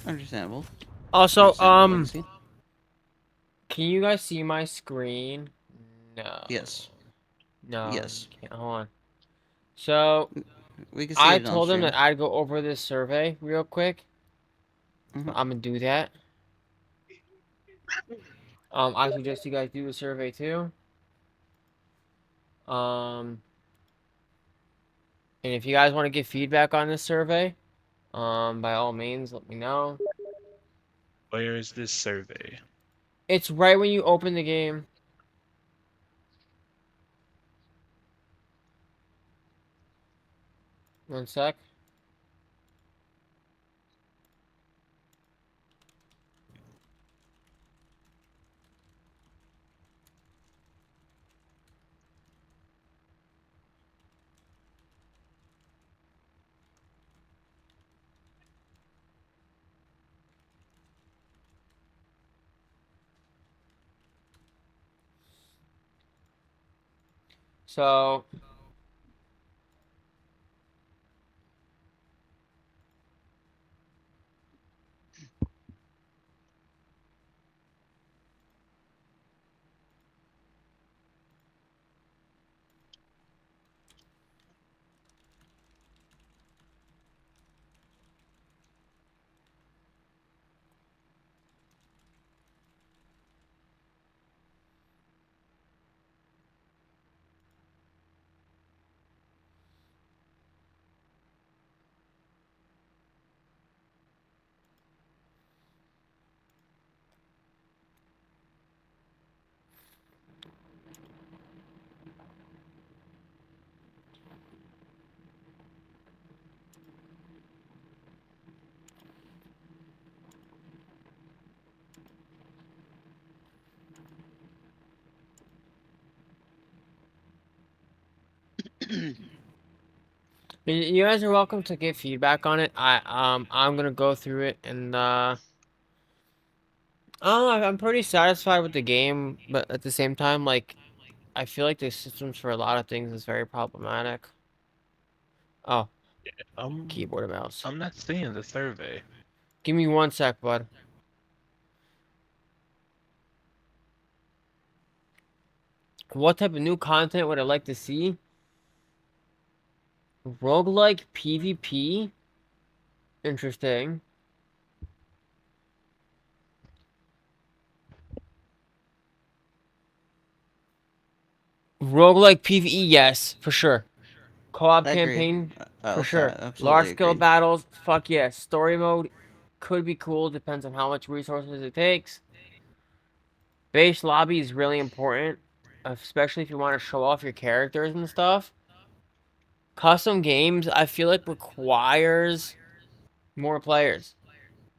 Understandable. Also, Understandable, Legacy. can you guys see my screen? No. Yes. No, you Yes. can't. Hold on. So, We can see I it on told them stream. that I'd go over this survey real quick. So Hmm. I'm gonna do that. I suggest you guys do the survey too. Um, and if you guys want to give feedback on this survey, by all means, let me know. Where is this survey? It's right when you open the game. One sec. So, you guys are welcome to give feedback on it. I'm gonna go through it and I don't know, I'm pretty satisfied with the game, but at the same time, like, I feel like the systems for a lot of things is very problematic. Oh, Um, keyboard and mouse. I'm not seeing the survey. Give me one sec, bud. What type of new content would I like to see? Roguelike PvP? Interesting. Roguelike PvE, yes, for sure. Co-op Agreed. campaign, for sure. Large Absolutely scale agreed. battles, fuck yes. Story mode could be cool, depends on how much resources it takes. Base lobby is really important, especially if you want to show off your characters and stuff. Custom games, I feel like requires more players,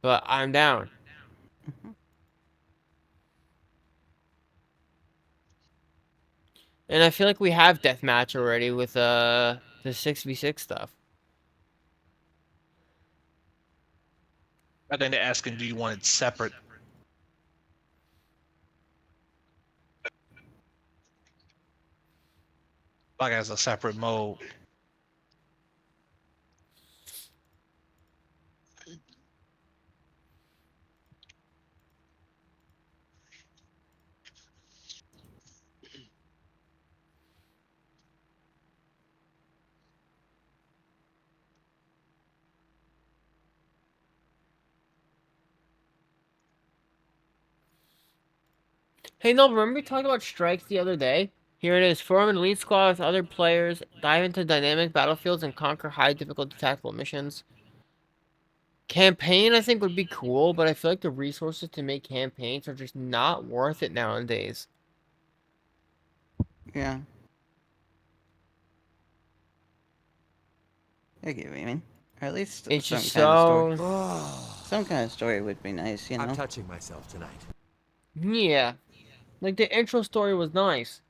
but I'm down. Hmm. And I feel like we have deathmatch already with the 6v6 stuff. I think they're asking, do you want it separate, like as a separate mode? Hey, no, remember we talked about strikes the other day? Here it is. Form an elite squad with other players, dive into dynamic battlefields, and conquer high difficulty tactical missions. Campaign, I think, would be cool, but I feel like the resources to make campaigns are just not worth it nowadays. Yeah. I get what you mean. Or at least It's just some kind of story. so... Some kind of story would be nice, you I'm know? touching myself tonight. Yeah. Like, the intro story was nice.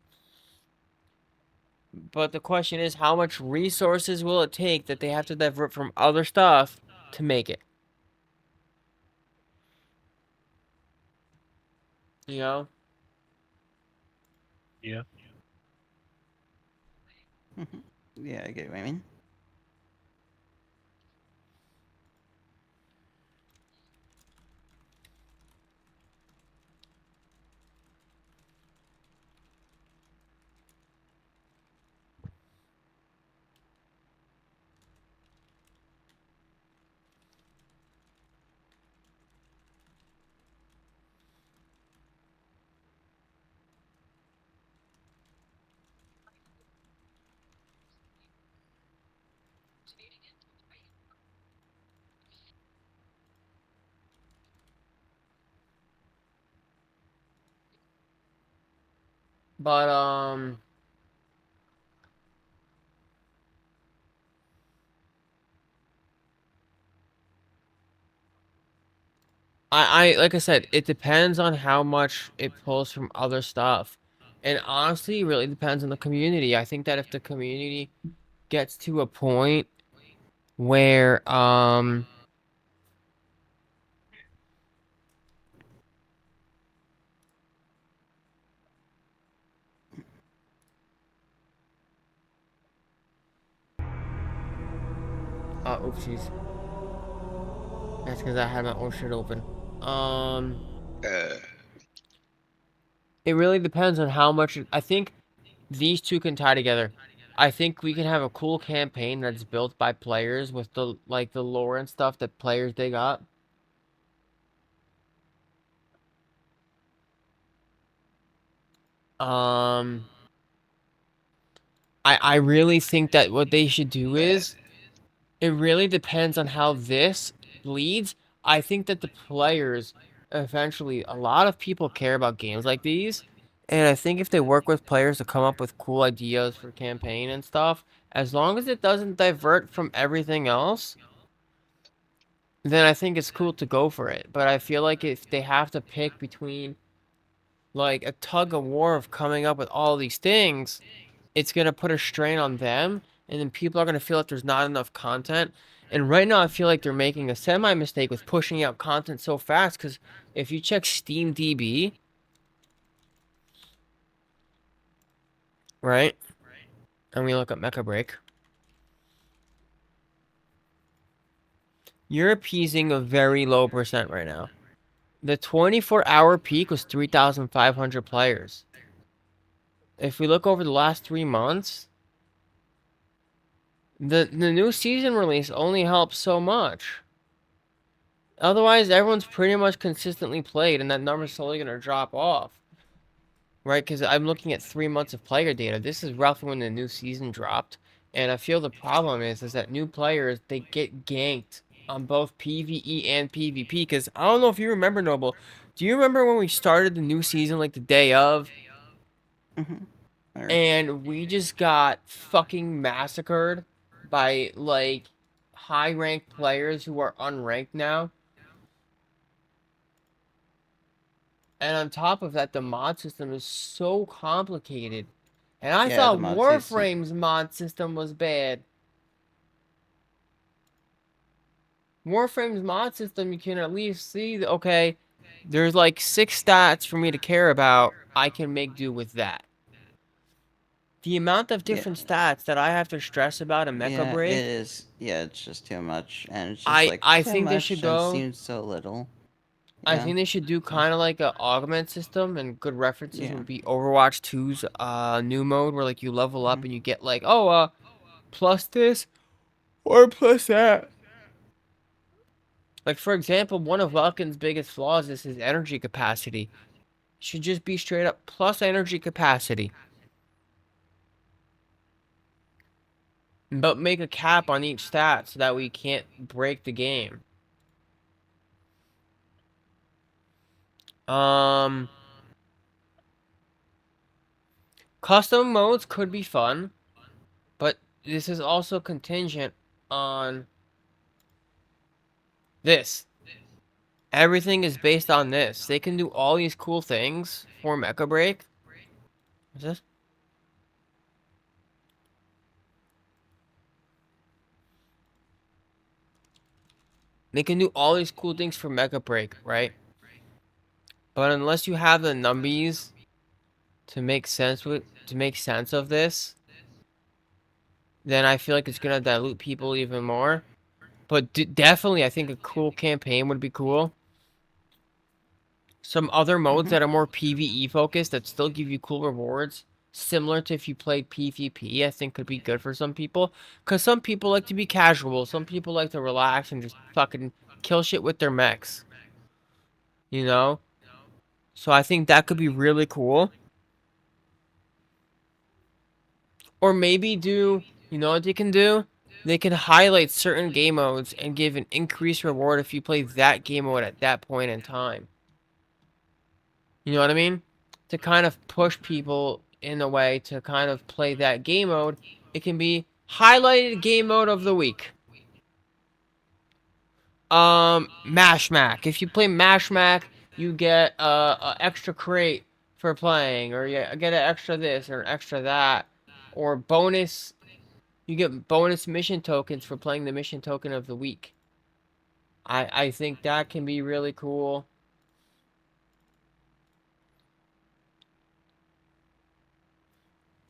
But the question is, how much resources will it take that they have to divert from other stuff to make it? You know? Yeah. Hmm. Yeah, I get what you mean. But I like I said, it depends on how much it pulls from other stuff. And honestly, it really depends on the community. I think that if the community gets to a point where oopsies. That's because I had my own shit open. Uh, It really depends on how much I think these two can tie together. I think we can have a cool campaign that's built by players with the the lore and stuff that players dig up. Um, I really think that what they should do is it really depends on how this leads. I think that the players eventually a lot of people care about games like these. And I think if they work with players to come up with cool ideas for campaign and stuff, as long as it doesn't divert from everything else, then I think it's cool to go for it. But I feel like if they have to pick between like a tug of war of coming up with all these things, it's gonna put a strain on them, and then people are gonna feel like there's not enough content. And right now, I feel like they're making a semi mistake with pushing out content so fast. Because if you check SteamDB, right, and we look at MechaBreak, you're appeasing a very low percent right now. The 24-hour peak was 3,500 players. If we look over the last 3 months, the new season release only helps so much. Otherwise, everyone's pretty much consistently played, and that number's slowly going to drop off. Right? Because I'm looking at 3 months of player data. This is roughly when the new season dropped. And I feel the problem is that new players, they get ganked on both PvE and PvP. Because I don't know if you remember, Noble. Do you remember when we started the new season, like the day of? Mm-hmm. Or, And we just got fucking massacred by, like, high-ranked players who are unranked now? And on top of that, the mod system is so complicated. And I yeah, the thought mod system. Warframe's mod system was bad. Warframe's mod system, you can at least see, okay, there's like 6 stats for me to care about. I can make do with that. The amount of Yeah, different stats that I have to stress about in yeah, it MechaBreak, is. Yeah, it's just too much, and it's just I like I too think they should much, and it go. seems so little. I Yeah, think they should do kind of like a augment system, and good references yeah. would be Overwatch 2's new mode where like you level up Mm-hmm. and you get like plus this or plus that. Like, for example, one of Vulcan's biggest flaws is his energy capacity. Should just be straight up plus energy capacity. But make a cap on each stat so that we can't break the game. Um, Custom modes could be fun, but this is also contingent on this. Everything is based on this. They can do all these cool things for MechaBreak. What's this? They can do all these cool things for MechaBreak, right? But unless you have the numbies to make sense of this, then I feel like it's gonna dilute people even more. But definitely, I think a cool campaign would be cool. Some other modes Mm-hmm. that are more PvE focused that still give you cool rewards, similar to if you played PvP, I think could be good for some people. Because some people like to be casual, some people like to relax and just fucking kill shit with their mechs, you know? So I think that could be really cool. Or maybe do, you know what you can do? they can highlight certain game modes and give an increased reward if you play that game mode at that point in time. You know what I mean? To kind of push people in a way to kind of play that game mode, it can be highlighted game mode of the week. MechaBreak. If you play MechaBreak, you get a extra crate for playing, or you get an extra this or an extra that, or bonus. You get bonus mission tokens for playing the mission token of the week. I think that can be really cool.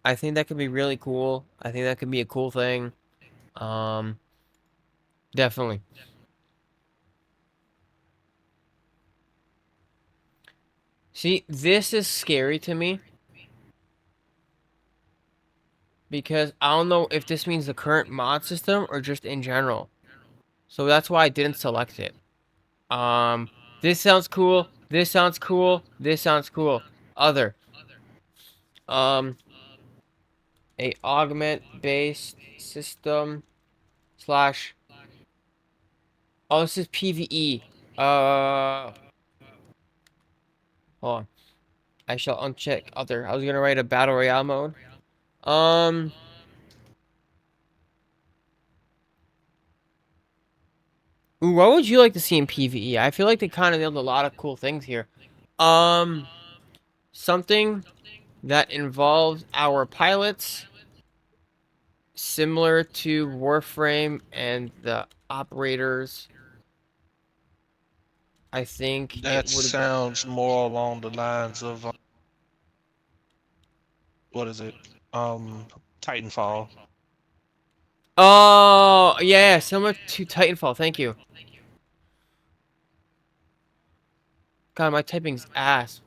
I think that could be really cool. I think that could be a cool thing. Definitely. See, this is scary to me. Because I don't know if this means the current mod system or just in general. So that's why I didn't select it. This sounds cool. This sounds cool. This sounds cool. Other. A augment-based system slash. Oh, this is PvE. Hold on. I shall uncheck other. I was gonna write a battle royale mode. Ooh, what would you like to see in PvE? I feel like they kind of nailed a lot of cool things here. Something that involves our pilots, similar to Warframe and the operators. I think That it would. sounds more along the lines of what is it? Titanfall. Oh, yeah, similar to Titanfall. Thank you. God, my typing's ass.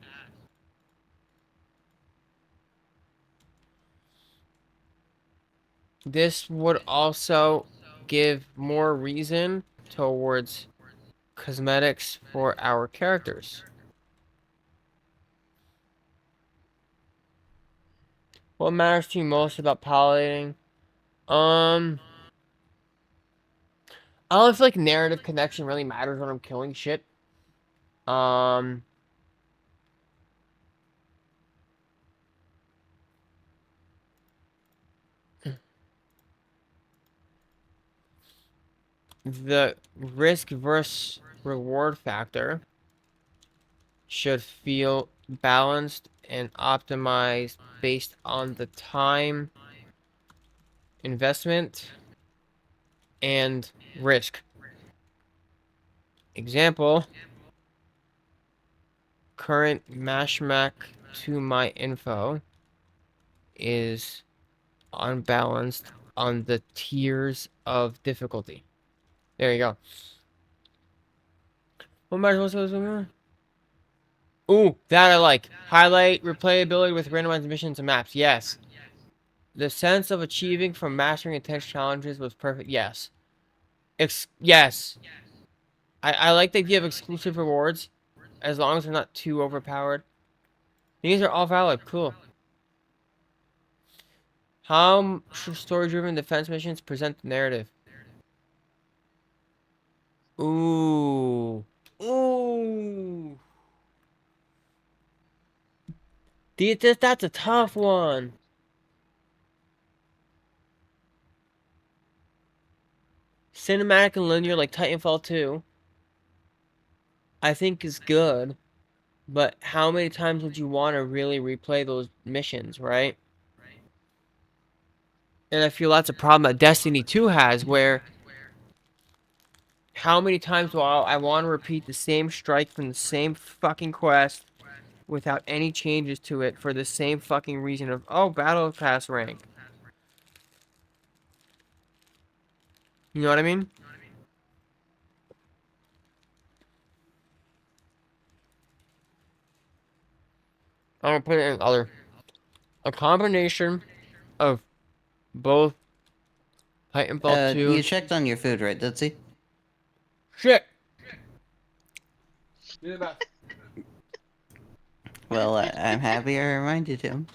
This would also give more reason towards cosmetics for our characters. What matters to you most about piloting? I don't feel like narrative connection really matters when I'm killing shit. The risk versus reward factor should feel balanced and optimized based on the time, investment, and risk. Example, current MechaBreak to my info is unbalanced on the tiers of difficulty. There you go. What matters most? Ooh, that I like. Highlight replayability with randomized missions and maps. Yes. The sense of achieving from mastering intense challenges was perfect. Yes. Yes. I like the idea of exclusive rewards, as long as they're not too overpowered. These are all valid. Cool. How should story-driven defense missions present the narrative? Ooh. Ooh. That's a tough one. Cinematic and linear like Titanfall 2, I think is good. But how many times would you want to really replay those missions, right? And I feel that's a problem that Destiny 2 has, where how many times do I want to repeat the same strike from the same fucking quest without any changes to it for the same fucking reason of, oh, battle pass rank. You know what I mean? I'm gonna put it in other. A combination of both Titanfall 2. You checked on your food, right, Ditsy? Shit! Well, I'm happy I reminded him.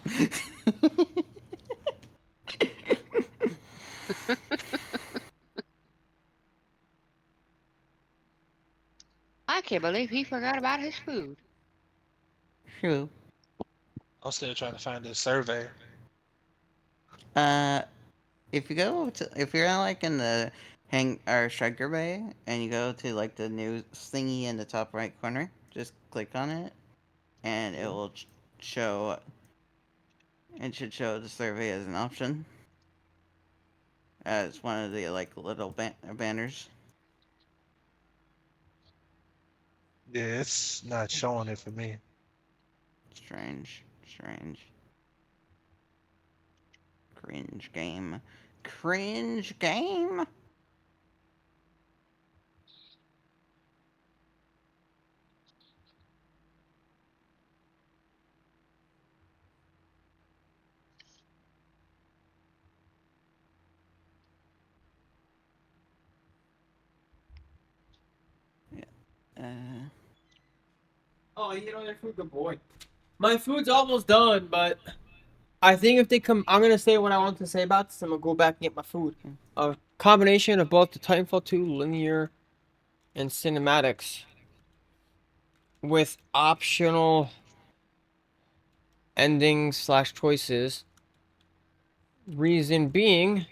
I can't believe he forgot about his food. True. I'm still trying to find this survey. Uh, if you go to, if you're like in the hang or striker bay, and you go to like the new thingy in the top right corner, just click on it, and it will show. It should show the survey as an option. As one of the like little banners. Yeah, it's not showing it for me. Strange, strange. Cringe game. Cringe game. Uh, Oh, you ate all your food, good boy. My food's almost done, but I think if they come, I'm gonna say what I want to say about this. I'm gonna go back and get my food. A combination of both the Titanfall 2 linear and cinematics with optional endings slash choices. Reason being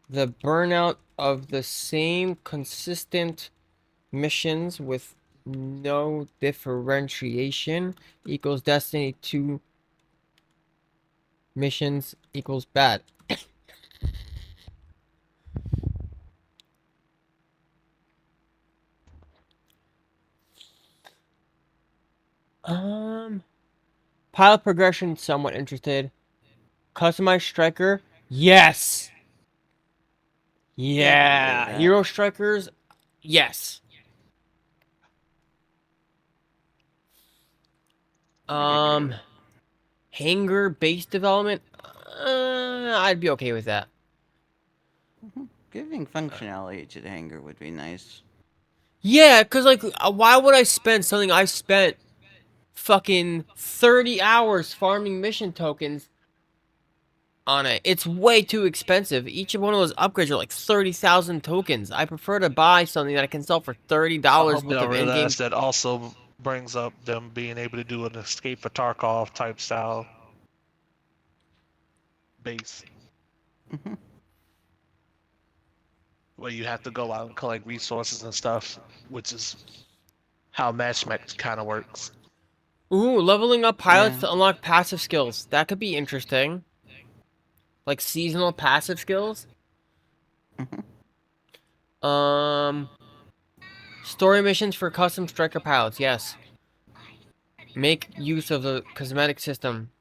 the burnout of the same consistent missions with no differentiation equals Destiny 2 missions equals bad. Pilot progression, somewhat interested. Customized striker, yes. yeah, I can agree with Yeah, that. hero strikers, yes. Hanger based development, I'd be okay with that. Giving functionality to the hangar would be nice. Yeah, cause like, why would I spend something I spent fucking 30 hours farming mission tokens on it? It's way too expensive. Each of one of those upgrades are like 30,000 tokens. I prefer to buy something that I can sell for $30 I hope worth y'all of in-game. realize that also brings up them being able to do an escape for Tarkov type style base Mhm. where you have to go out and collect resources and stuff, which is how matchmaking kind of works. Ooh, leveling up pilots Yeah. to unlock passive skills. That could be interesting. Like seasonal passive skills. Mhm. Story missions for custom striker pilots. Yes. Make use of the cosmetic system.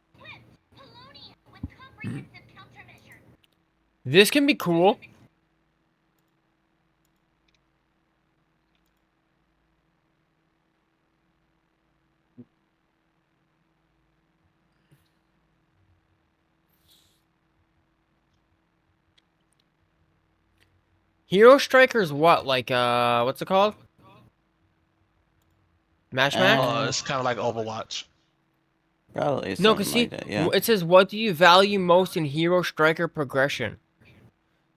This can be cool. Hero Striker's what? Like, what's it called? Matchmack? It's kind of like Overwatch. Probably No, cause something see, like that. Yeah. it says, what do you value most in Hero Striker progression?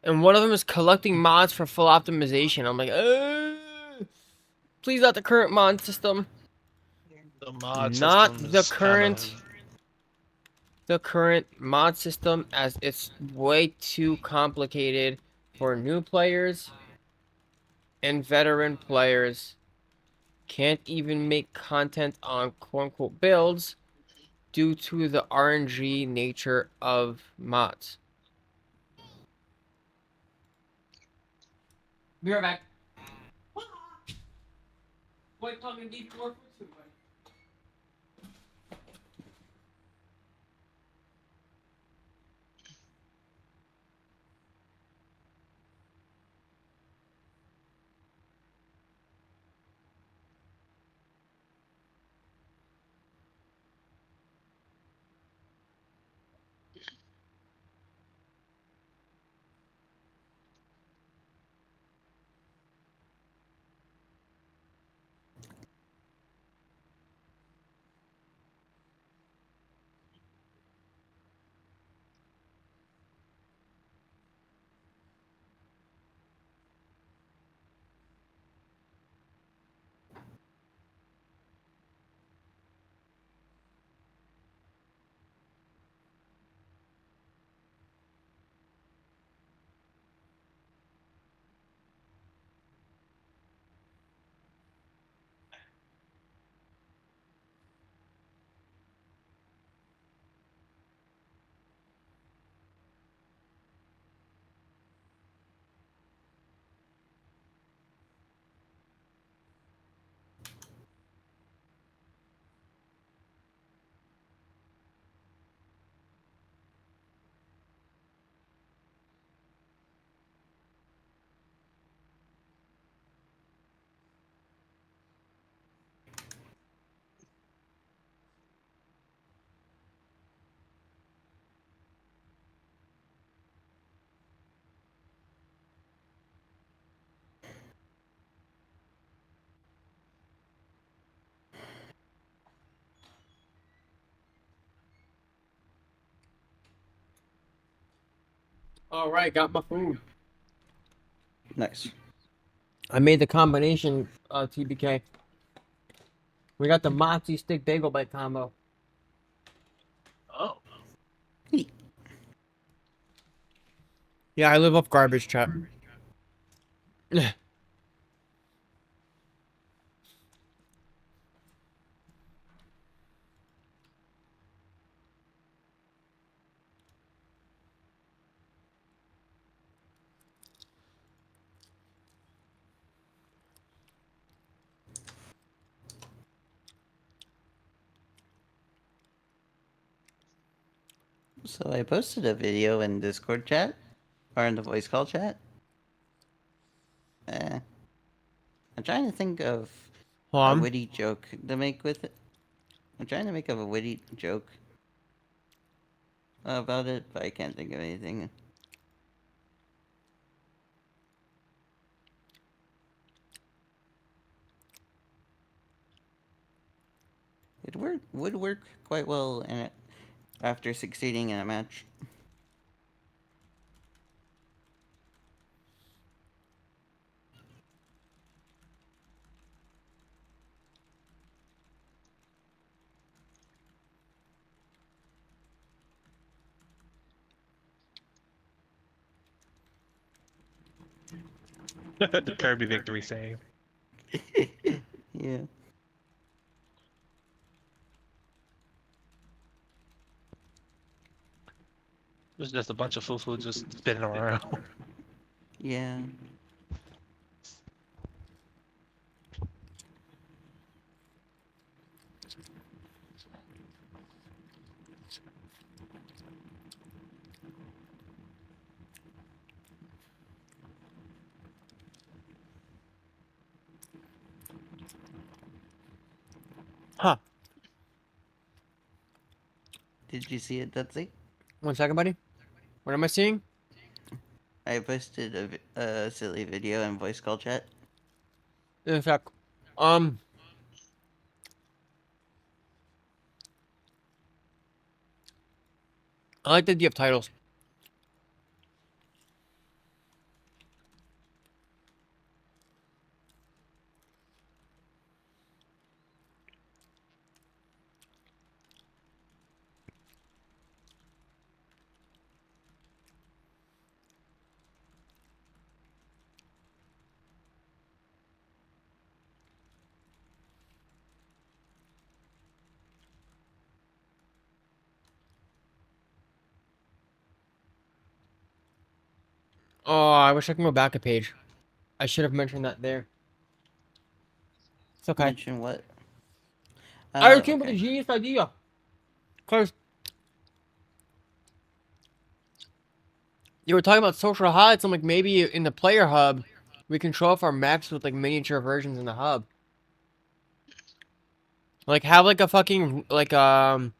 And one of them is collecting mods for full optimization. I'm like, please not the current mod system. The mod Not system the is kind current of mod system, as it's way too complicated for new players and veteran players. Can't even make content on quote-unquote builds due to the RNG nature of mods. Be right back. Wait, talking deep more food. All right, got my food. Nice. I made the combination TBK. We got the Mozzie stick bagel bite combo. Oh. Neat. Yeah, I live off garbage, chat. So I posted a video in Discord chat or in the voice call chat. Uh, I'm trying to think of a witty joke to make with it. I'm trying to make up a witty joke about it, but I can't think of anything. Would work quite well in it after succeeding in a match. The Kirby victory save. Yeah. It was just a bunch of fufu just spinning around. Yeah. Huh. Did you see it, Dudley? 1 second, buddy. What am I seeing? I posted a silly video in voice call chat. In fact, I like the idea of titles. Oh, I wish I could go back a page. I should have mentioned that there. It's okay. Mention what? I Oh, came up with a okay. genius idea. Cause you were talking about social highlights. I'm like, maybe in the player hub, we can show off our maps with like miniature versions in the hub. Like have like a fucking like a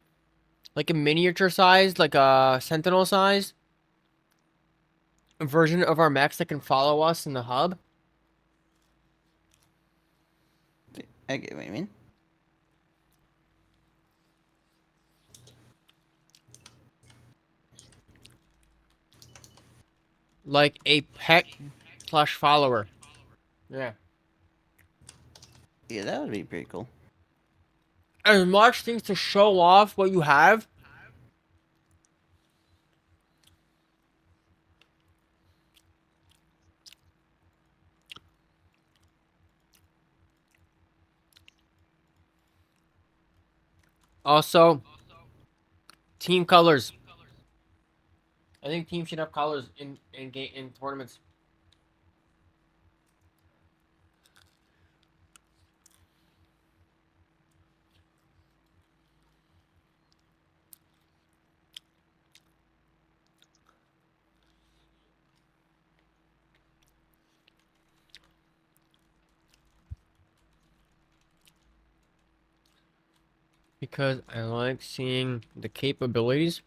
miniature size, like a sentinel size version of our mechs that can follow us in the hub. I get what you mean. Like a pet slash follower. Yeah. Yeah, that would be pretty cool. As much things to show off what you have. Also, team colors. I think teams should have colors in tournaments. Because I like seeing the capabilities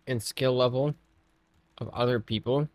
and skill level of other people.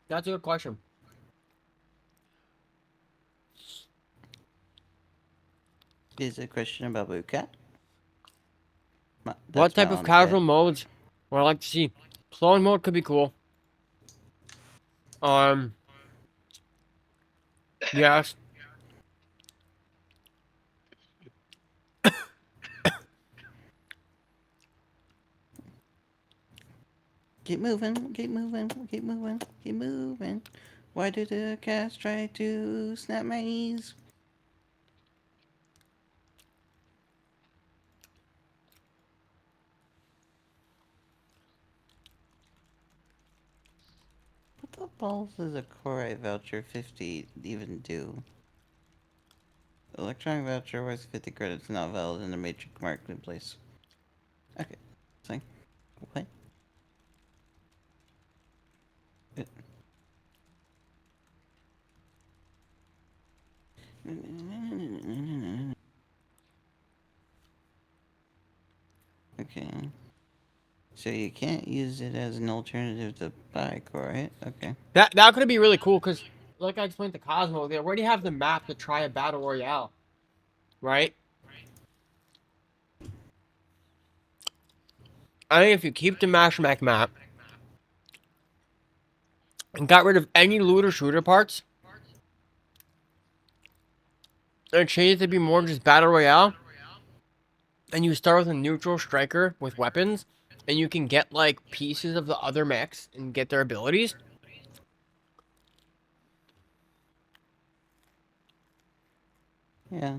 That's a good question. Is it a question about bootcat? What That's type of Marlon's bet. casual modes would I like to see? Flowing mode could be cool. Yes. Keep moving, keep moving, keep moving, keep moving. Why did the cats try to snap my knees? What the balls does a Core voucher 50 even do? Electronic voucher worth 50 credits not valid in the Matrix marketplace. Okay, fine. What? Okay. So you can't use it as an alternative to bike, right? Okay. That could be really cool because, like I explained to Cosmo, they already have the map to try a battle royale, right? I think if you keep the MechaBreak map and got rid of any looter shooter parts and change it to be more just battle royale, and you start with a neutral striker with weapons, and you can get like pieces of the other mechs and get their abilities. Yeah.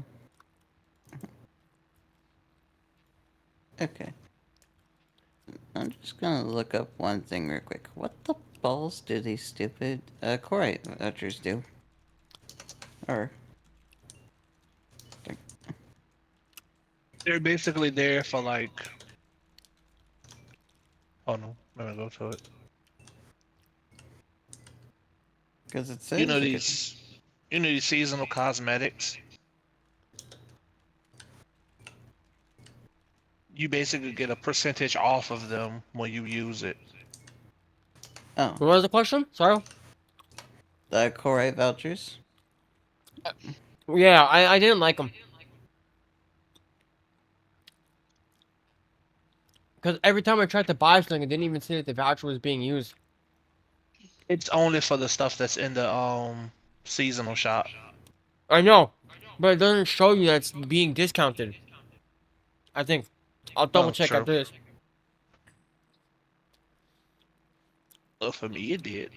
Okay. I'm just gonna look up one thing real quick. What the balls do these stupid Core vouchers do? Or They're basically there for like. Oh no, let me go to it. because it You know says these, you know these seasonal cosmetics. You basically get a percentage off of them when you use it. oh, What was the question? Sorry. the Core vouchers. Yeah, I didn't like them because every time I tried to buy something, it didn't even say that the voucher was being used. It's only for the stuff that's in the seasonal shop. I know, but it doesn't show you that it's being discounted. I think I'll double Oh, check true. after this. Well, for me, it did.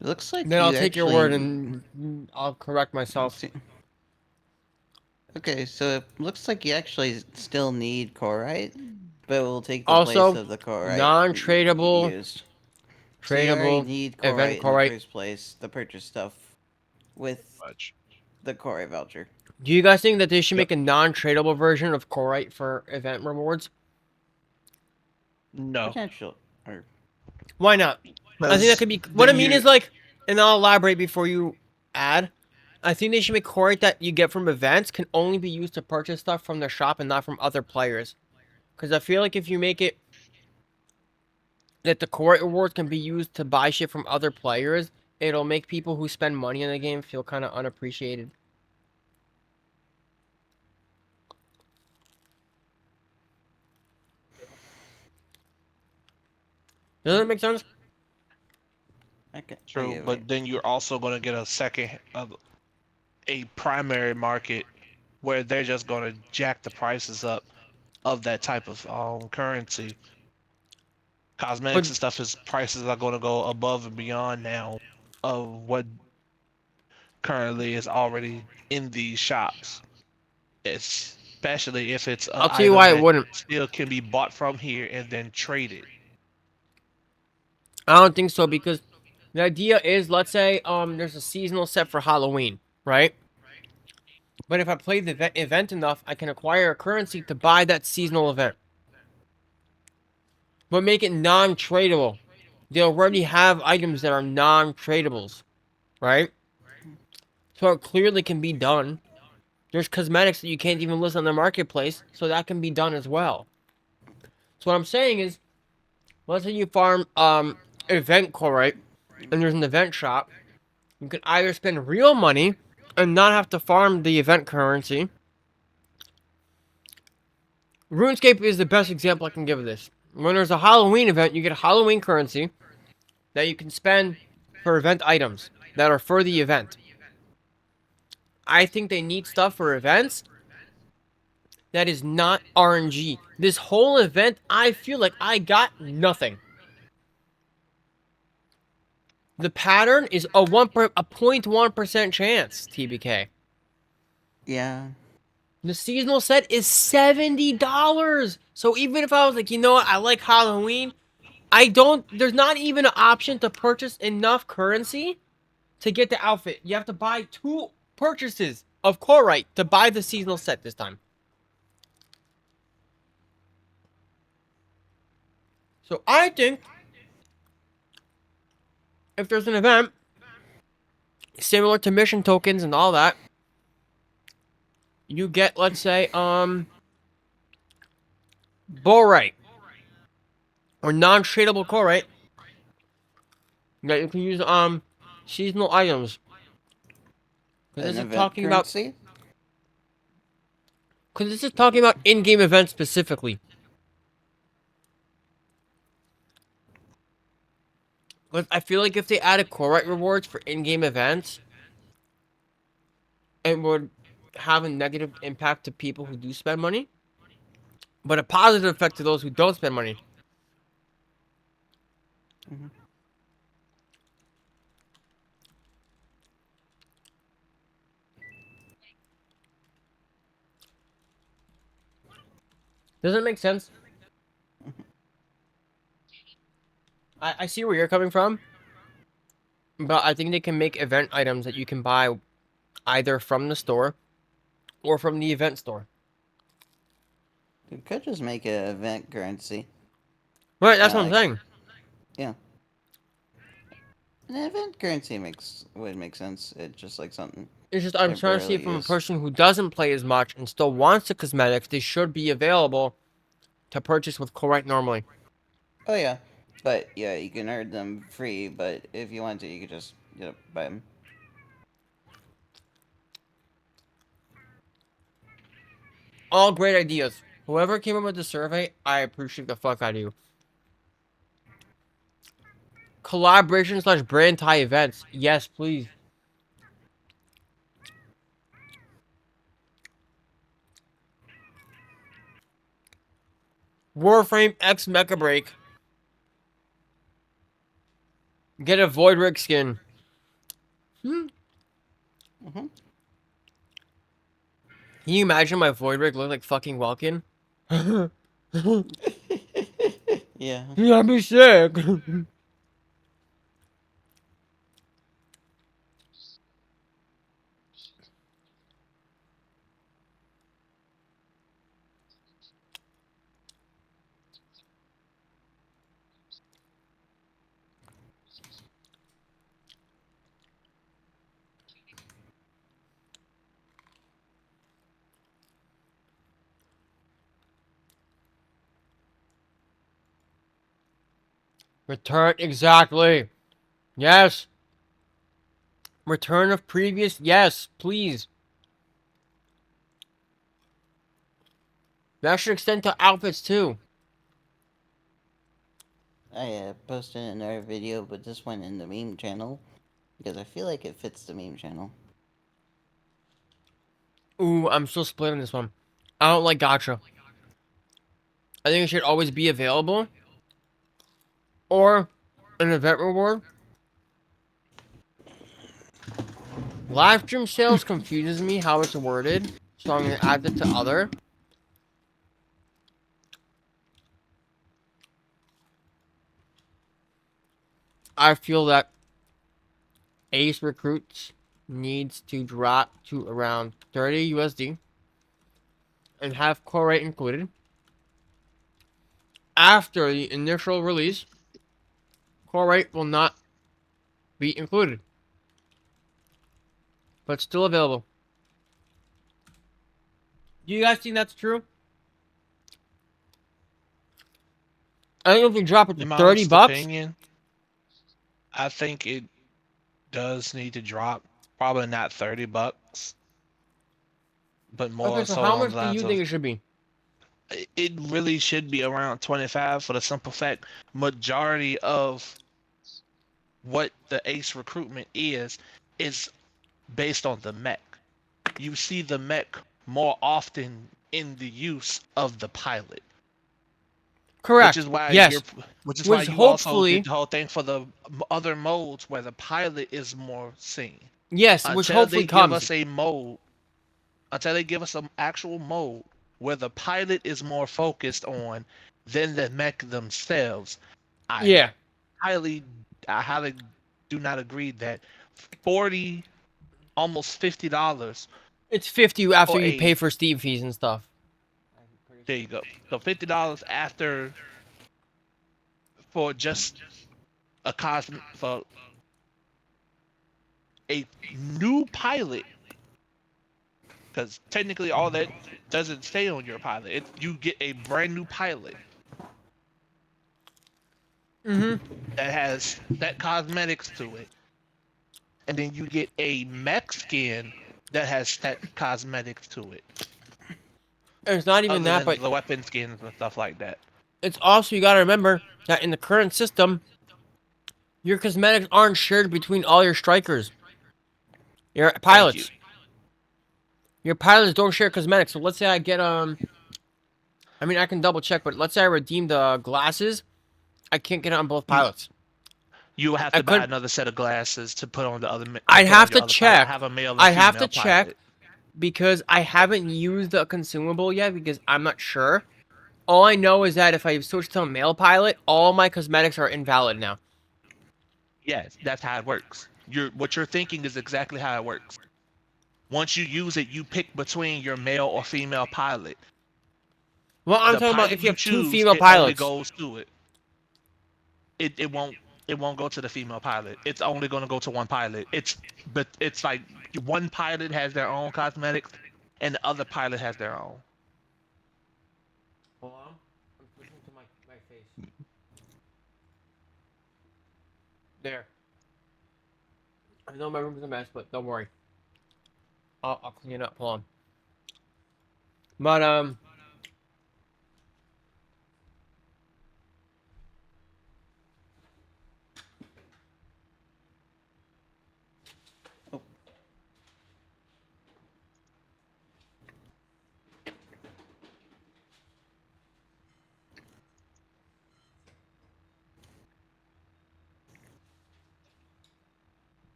It looks like Then I'll you take your word actually. and I'll correct myself. Okay, so it looks like you actually still need Corite, but it will take the place Also, of the Corite non-tradable, used. So you already tradable need event Corite in the Corite. first place to purchase stuff with Much. the Corite voucher. Do you guys think that they should Yep. make a non-tradable version of Corite for event rewards? No. Potential. Or Why not? I think that Because could be. What I then mean you is like, and I'll elaborate before you add. I think they should make Corite that you get from events can only be used to purchase stuff from the shop and not from other players. Because I feel like if you make it that the Corite rewards can be used to buy shit from other players, it'll make people who spend money in the game feel kind of unappreciated. Does that make sense? I true, get but then you're also going to get a second, a primary market where they're just going to jack the prices up of that type of currency. But Cosmetics and stuff is prices are going to go above and beyond now of what currently is already in these shops. It's especially if it's an I'll tell you item why it that wouldn't. still can be bought from here and then traded. I don't think so because the idea is, let's say, there's a seasonal set for Halloween, right? But if I play the event enough, I can acquire a currency to buy that seasonal event. But make it non-tradable. They already have items that are non-tradables, right? So it clearly can be done. There's cosmetics that you can't even list on the marketplace, so that can be done as well. So what I'm saying is, let's say you farm event core, right? And there's an event shop. You can either spend real money and not have to farm the event currency. RuneScape is the best example I can give of this. When there's a Halloween event, you get a Halloween currency that you can spend for event items that are for the event. I think they need stuff for events that is not RNG. This whole event, I feel like I got nothing. The pattern is a 0.1% chance, TBK. Yeah. The seasonal set is $70. So even if I was like, you know what, I like Halloween, there's not even an option to purchase enough currency to get the outfit. You have to buy 2 purchases of Corite to buy the seasonal set this time. So I think if there's an event similar to mission tokens and all that, you get, let's say, Borite or non-tradable Corite that you can use seasonal items. Because An event currency? this is talking about in-game events specifically. But I feel like if they added Corite rewards for in-game events, it would have a negative impact to people who do spend money, but a positive effect to those who don't spend money. Mm-hmm. Does it make sense? I see where you're coming from, but I think they can make event items that you can buy either from the store or from the event store. You could just make an event currency. Right, that's Yeah, what I'm saying. yeah. An event currency would make sense. It's just like something It's just I'm I trying to see barely from a use. person who doesn't play as much and still wants the cosmetics, they should be available to purchase with Corite normally. Oh yeah, but yeah, you can earn them free. But if you want to, you could just buy them. All great ideas. Whoever came up with the survey, I appreciate the fuck out of you. Collaboration / brand tie events. Yes, please. Warframe X MechaBreak. Get a Void Rig skin. Mm-hmm. Can you imagine my Void Rig look like fucking Welkin? Yeah. That'd be sick. Return, exactly. Yes. Return of previous, yes, please. That should extend to outfits too. I posted another video, but this went in the meme channel because I feel like it fits the meme channel. Ooh, I'm still split on this one. I don't like gacha. I think it should always be available. Or an event reward. Live stream sales confuses me how it's worded, so I'm gonna add it to other. I feel that Ace Recruits needs to drop to around 30 USD and have core rate included. After the initial release, core rate will not be included, but still available. Do you guys think that's true? I think if you drop it to In my 30 honest bucks, opinion, I think it does need to drop. Probably not $30, but okay, more so so how on the much do you lines think of it should be? it really should be around 25 for the simple fact majority of what the ace recruitment is based on the mech. You see the mech more often in the use of the pilot, which Correct. is why you're Yes. which is why Which you also get hopefully, the whole thing for the other modes where the pilot is more seen. yes, which Until hopefully they give comes. us a mode, until they give us an actual mode where the pilot is more focused on than the mech themselves, I Yeah. highly, I highly do not agree that 40, almost $50 It's 50 after for you pay a, for Steam fees and stuff. there you go. So $50 after for just a cosm for a new pilot, because technically all that doesn't stay on your pilot. You get a brand new pilot Mm-hmm. that has that cosmetics to it, and then you get a mech skin that has that cosmetics to it, It's not even other that, than but the weapon skins and stuff like that. it's also, you gotta remember that in the current system, your cosmetics aren't shared between all your strikers. Your Thank you. pilots. Your pilots don't share cosmetics. So let's say I get I mean I can double check, but let's say I redeem the glasses, I can't get it on both You pilots. you will have I to buy could another set of glasses to put on the other to I'd put on have your to other pilot. I check. have a male and I have to female check pilot. because I haven't used the consumable yet because I'm not sure. All I know is that if I switch to a male pilot, all my cosmetics are invalid now. Yes, that's how it works. What you're thinking is exactly how it works. Once you use it, you pick between your male or female pilot. Well, I'm The talking about pilot if you you have two choose, female it only pilots. goes to it. It won't go to the female pilot. It's only going to go to one pilot. It's like one pilot has their own cosmetics, and the other pilot has their own. Hold on. I'm switching to my face. There. I know my room's a mess, but don't worry. I'll clean it up. Hold on. But Oh,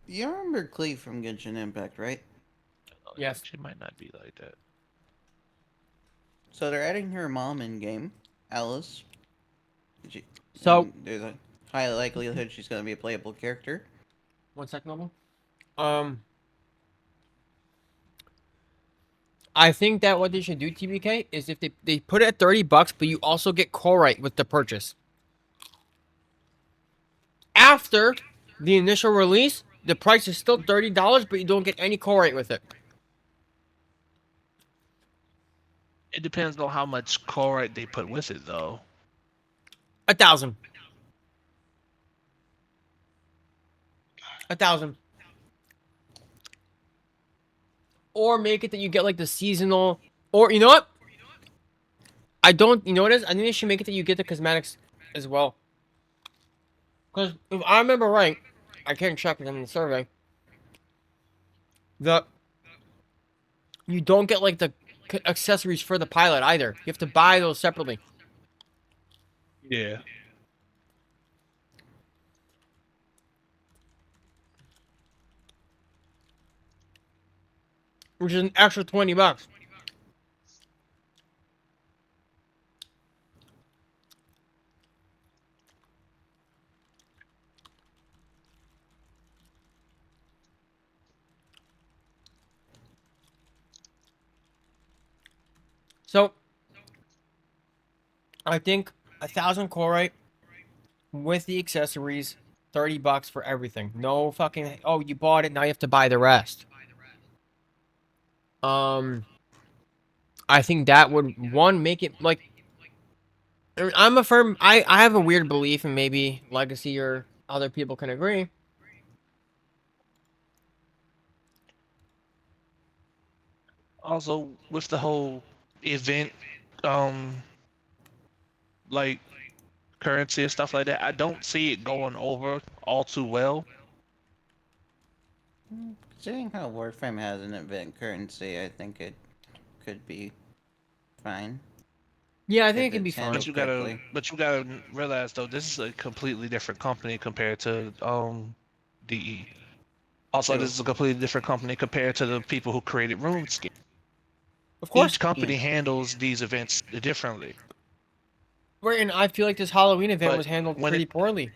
you remember Cleve from Genshin Impact, right? Oh, yeah, yes. she might not be like that. So they're adding her mom in game, Alice. She, So and there's a high likelihood she's going to be a playable character. one second, Noble. I think that what they should do, TBK, is if they put it at $30, but you also get Corite with the purchase. After the initial release, the price is still $30, but you don't get any Corite with it. It depends on how much core they put with it, though. 1,000. 1,000. Or make it that you get like the seasonal, or you know what? I don't. You know what it is? I think they should make it that you get the cosmetics as well. Because if I remember right, I can't check it in the survey. The you don't get like the accessories for the pilot either. You have to buy those separately. Yeah. which is an extra $20. So I think 1,000 core with the accessories, $30 for everything. No fucking oh you bought it now you have to buy the rest. I think that would one make it like I mean, I'm a firm I have a weird belief and maybe Legacy or other people can agree. Also, with the whole event, um, like currency and stuff like that, I don't see it going over all too well. Considering how Warframe has an event currency, I think it could be fine Yeah, I think it if can be it's fine. But handled you gotta, correctly. but you gotta realize though, this is a completely different company compared to DE. Also, True. this is a completely different company compared to the people who created RuneScape. Of Each course. company Yes. handles these events differently. Right, and I feel like this Halloween event But was handled when pretty poorly.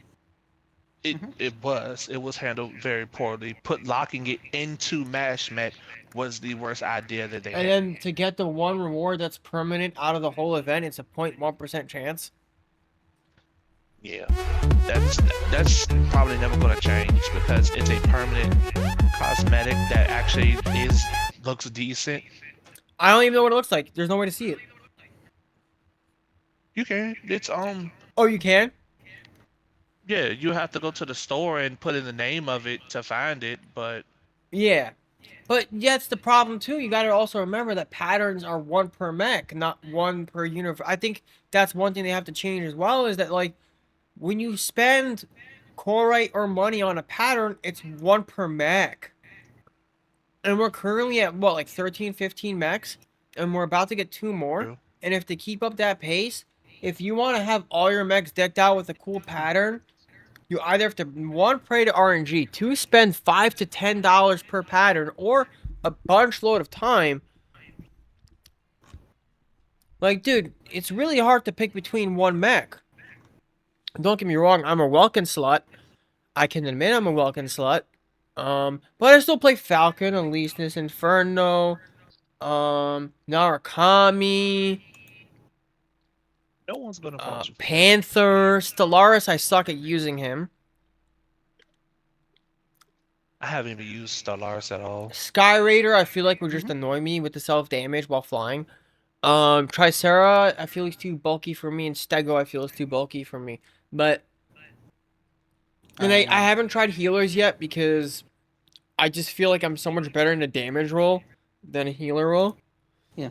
Mm-hmm. it was handled very poorly. Locking it into MashMech was the worst idea that they And had. then to get the one reward that's permanent out of the whole event, it's a 0.1% chance. Yeah, that's that's probably never going to change because it's a permanent cosmetic that actually is looks decent. I don't even know what it looks like. There's no way to see it. You can. It's Oh, you can? yeah, you have to go to the store and put in the name of it to find it, but Yeah. But that's the problem too. You got to also remember that patterns are one per mech, not one per universe. I think that's one thing they have to change as well is that like when you spend core or money on a pattern, it's one per mech. And we're currently at what, like 13, 15 mechs? And we're about to get 2 more. true. And if they keep up that pace, if you want to have all your mechs decked out with a cool pattern, you either have to one pray to RNG, two spend $5 to $10 per pattern, or a bunch load of time. Like, dude, it's really hard to pick between one mech. Don't get me wrong, I'm a Welkin slut. I can admit I'm a Welkin slut. But I still play Falcon, Aleseness, Inferno, Narukami, No one's gonna fault you for that. Panther, Stellaris. I suck at using him. I haven't even used Stellaris at all. Sky Raider, I feel like would just Mhm. annoy me with the self damage while flying. Tricera, I feel he's too bulky for me, and Stego, I feel is too bulky for me. But and I Um, haven't tried healers yet because I just feel like I'm so much better in a damage role than a healer role. yeah.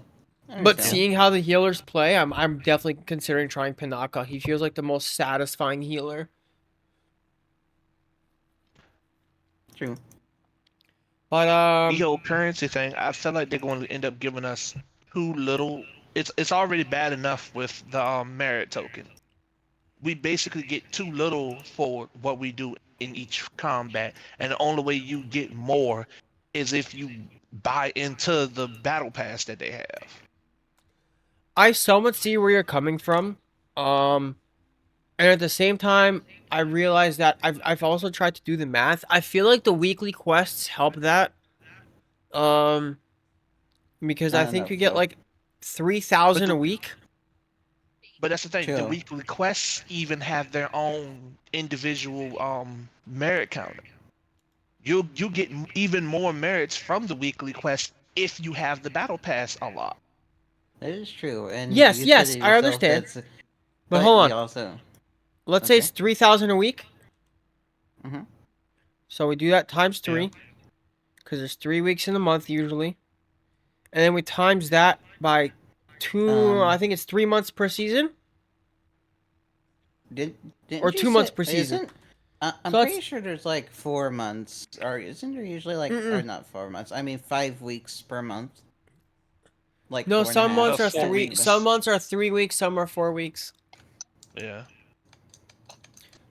But Yeah. seeing how the healers play, I'm definitely considering trying Pinaka. He feels like the most satisfying healer. True. But The whole currency thing, I feel like they're going to end up giving us too little. It's already bad enough with the merit token. We basically get too little for what we do in each combat, and the only way you get more is if you buy into the battle pass that they have. I somewhat see where you're coming from. Um, and at the same time, I realize that I've also tried to do the math. I feel like the weekly quests help that. Um, because I I don't know think you if get so. like But 3,000 a the week. but that's the thing. The True. weekly quests even have their own individual merit counter. You get even more merits from the weekly quest if you have the battle pass unlocked. That is true, and Yes, you said yes, it I yourself. understand. That's, But but hold you on. also Let's say okay. it's 3,000 a week. Mm-hmm. So we do that times Yeah. 3, because there's 3 weeks in the month usually. And then we times that by 2, I Um, think it's 3 months per season. did Or didn't you 2 months say per season. isn't? I'm So pretty that's sure there's like 4 months, or isn't there usually like, or mm-mm. not 4 months? I mean 5 weeks per month, like No, four and a some half months are Four 3, technically. some weeks. months are 3 weeks, some are 4 weeks. Yeah.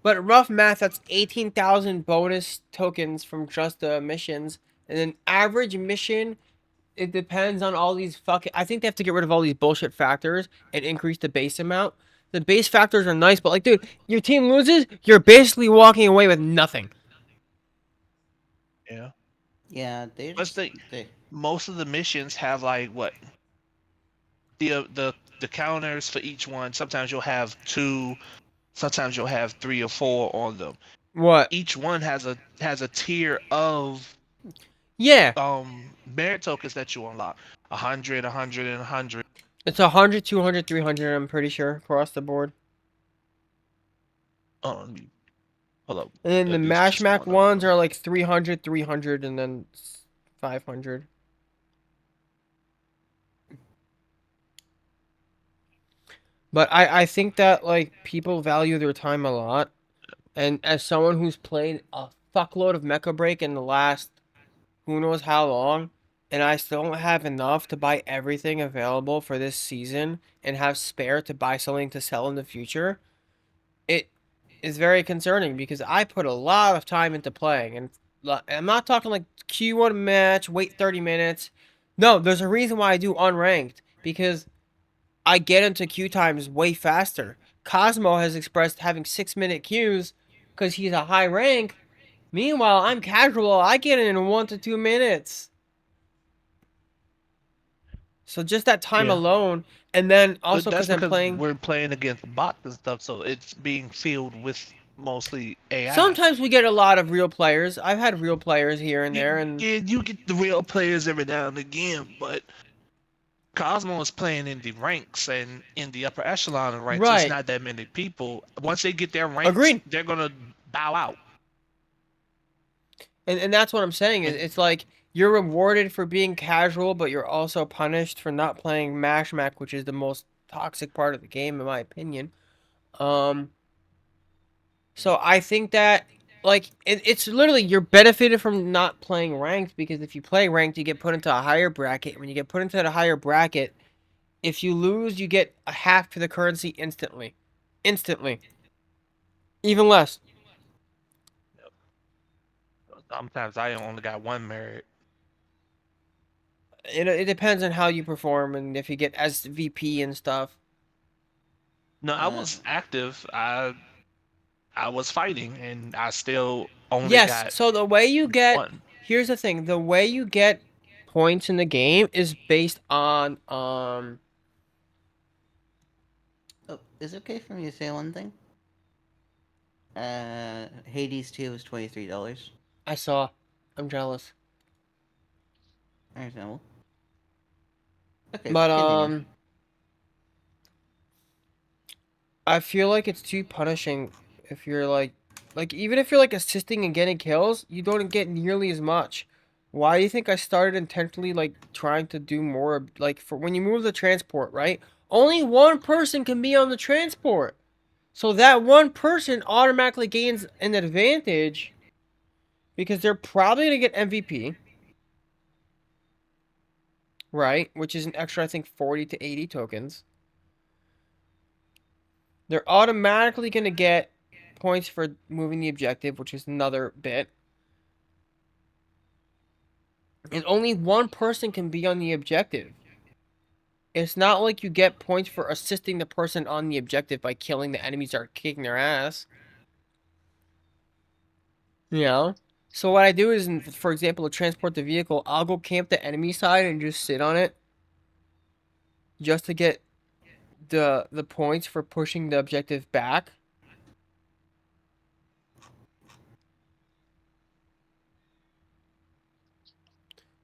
But rough math, that's 18,000 bonus tokens from just the missions. And an average mission it depends on all these fucking. I think they have to get rid of all these bullshit factors and increase the base amount. The base factors are nice, but like, dude, your team loses, you're basically walking away with nothing. Yeah. Yeah, Plus, they most of the missions have like what the counters for each one. Sometimes you'll have two, sometimes you'll have three or four on them. What? Each one has a tier of Yeah, merit tokens that you unlock. 100, 100, and 100. it's 100, 200, 300. I'm pretty sure across the board. Oh, hold up. And then the These are just MashMac one of ones them. are like 300, 300, and then 500. But I think that like people value their time a lot, and as someone who's played a fuckload of MechaBreak in the last who knows how long, and I still don't have enough to buy everything available for this season and have spare to buy something to sell in the future, it is very concerning because I put a lot of time into playing, and I'm not talking like Q1 match, wait 30 minutes. No, there's a reason why I do unranked because I get into queue times way faster. Cosmo has expressed having 6-minute queues because he's a high rank. Meanwhile, I'm casual. I get in 1 to 2 minutes. So just that time Yeah. alone, and then But also that's because I'm because playing. we're playing against bots and stuff, so it's being filled with mostly AI. Sometimes we get a lot of real players. I've had real players here and there, and You get the real players every now and again, but Cosmo is playing in the ranks and in the upper echelon of ranks. It's right, not that many people. Once they get their ranks, agreed. they're gonna bow out. And that's what I'm saying. And It's like you're rewarded for being casual, but you're also punished for not playing MashMac, which is the most toxic part of the game, in my opinion. Um, so I think that like it's literally you're benefited from not playing ranked because if you play ranked, you get put into a higher bracket. When you get put into the higher bracket, if you lose, you get a half to the currency instantly, instantly, even less. sometimes I only got one merit. It depends on how you perform and if you get SVP and stuff. No, I uh was active. I was fighting, and I still only Yes, got so the way you get one. here's the thing, the way you get points in the game is based on oh, is it okay for me to say one thing? Hades 2 is $23. I saw. I'm jealous. Understandable. Okay, But continue. I feel like it's too punishing if you're like even if you're like assisting and getting kills, you don't get nearly as much. Why do you think I started intentionally like trying to do more like for when you move the transport, right? Only one person can be on the transport. So that one person automatically gains an advantage because they're probably going to get MVP, right? Which is an extra I think 40 to 80 tokens. They're automatically going to get points for moving the objective, which is another bit. And only one person can be on the objective. It's not like you get points for assisting the person on the objective by killing the enemies that are kicking their ass. You know? So what I do is, for example, to transport the vehicle, I'll go camp the enemy side and just sit on it just to get the points for pushing the objective back.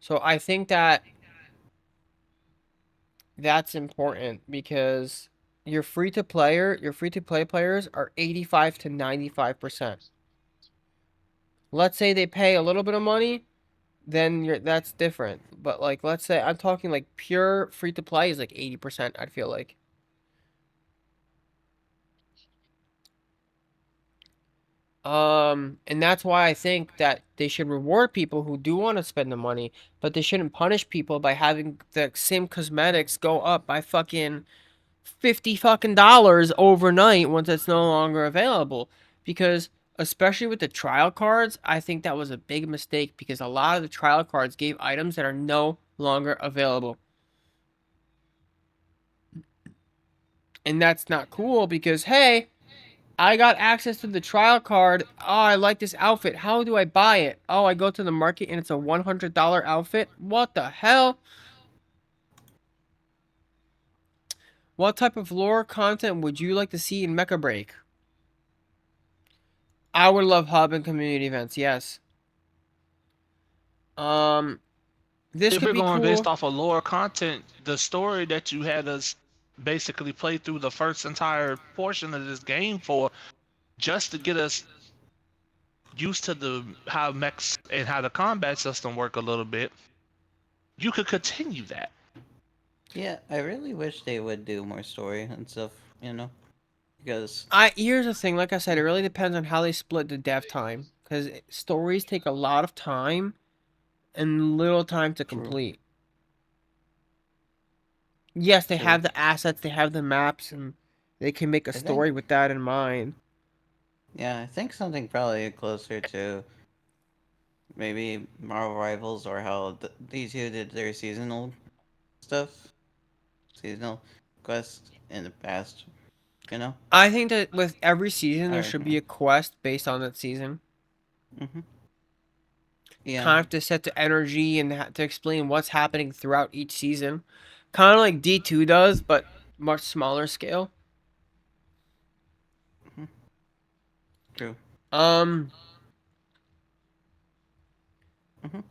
So I think that that's important because your free to play players are 85 to 95%. Let's say they pay a little bit of money, then that's different. But like let's say I'm talking like pure free to play is like 80%, I'd feel like. And that's why I think that they should reward people who do want to spend the money, but they shouldn't punish people by having the same cosmetics go up by fucking 50 fucking dollars overnight once it's no longer available. Because especially with the trial cards, I think that was a big mistake because a lot of the trial cards gave items that are no longer available. And that's not cool because, hey, I got access to the trial card. Oh, I like this outfit. How do I buy it? Oh, I go to the market and it's a $100 outfit. What the hell? What type of lore content would you like to see in MechaBreak? I would love hub and community events, yes. This If could we're be going cool. based off of lore content, the story that you had us basically play through the first entire portion of this game for, just to get us used to the how mechs and how the combat system work a little bit, you could continue that. Yeah, I really wish they would do more story and stuff, you know? Because, Here's the thing, like I said, it really depends on how they split the dev time. Because stories take a lot of time and little time to true, complete. Yes, they true. have the assets, they have the maps, and they can make a I think, story with that in mind. yeah, I think something probably closer to maybe Marvel Rivals or how these two did their seasonal stuff, seasonal quests in the past, you know? I think that with every season, there Or, should be a quest based on that season. mm-hmm. Yeah, Kind of to set the energy and to explain what's happening throughout each season. Kind of like D2 does, but much smaller scale. mm-hmm. True. Um,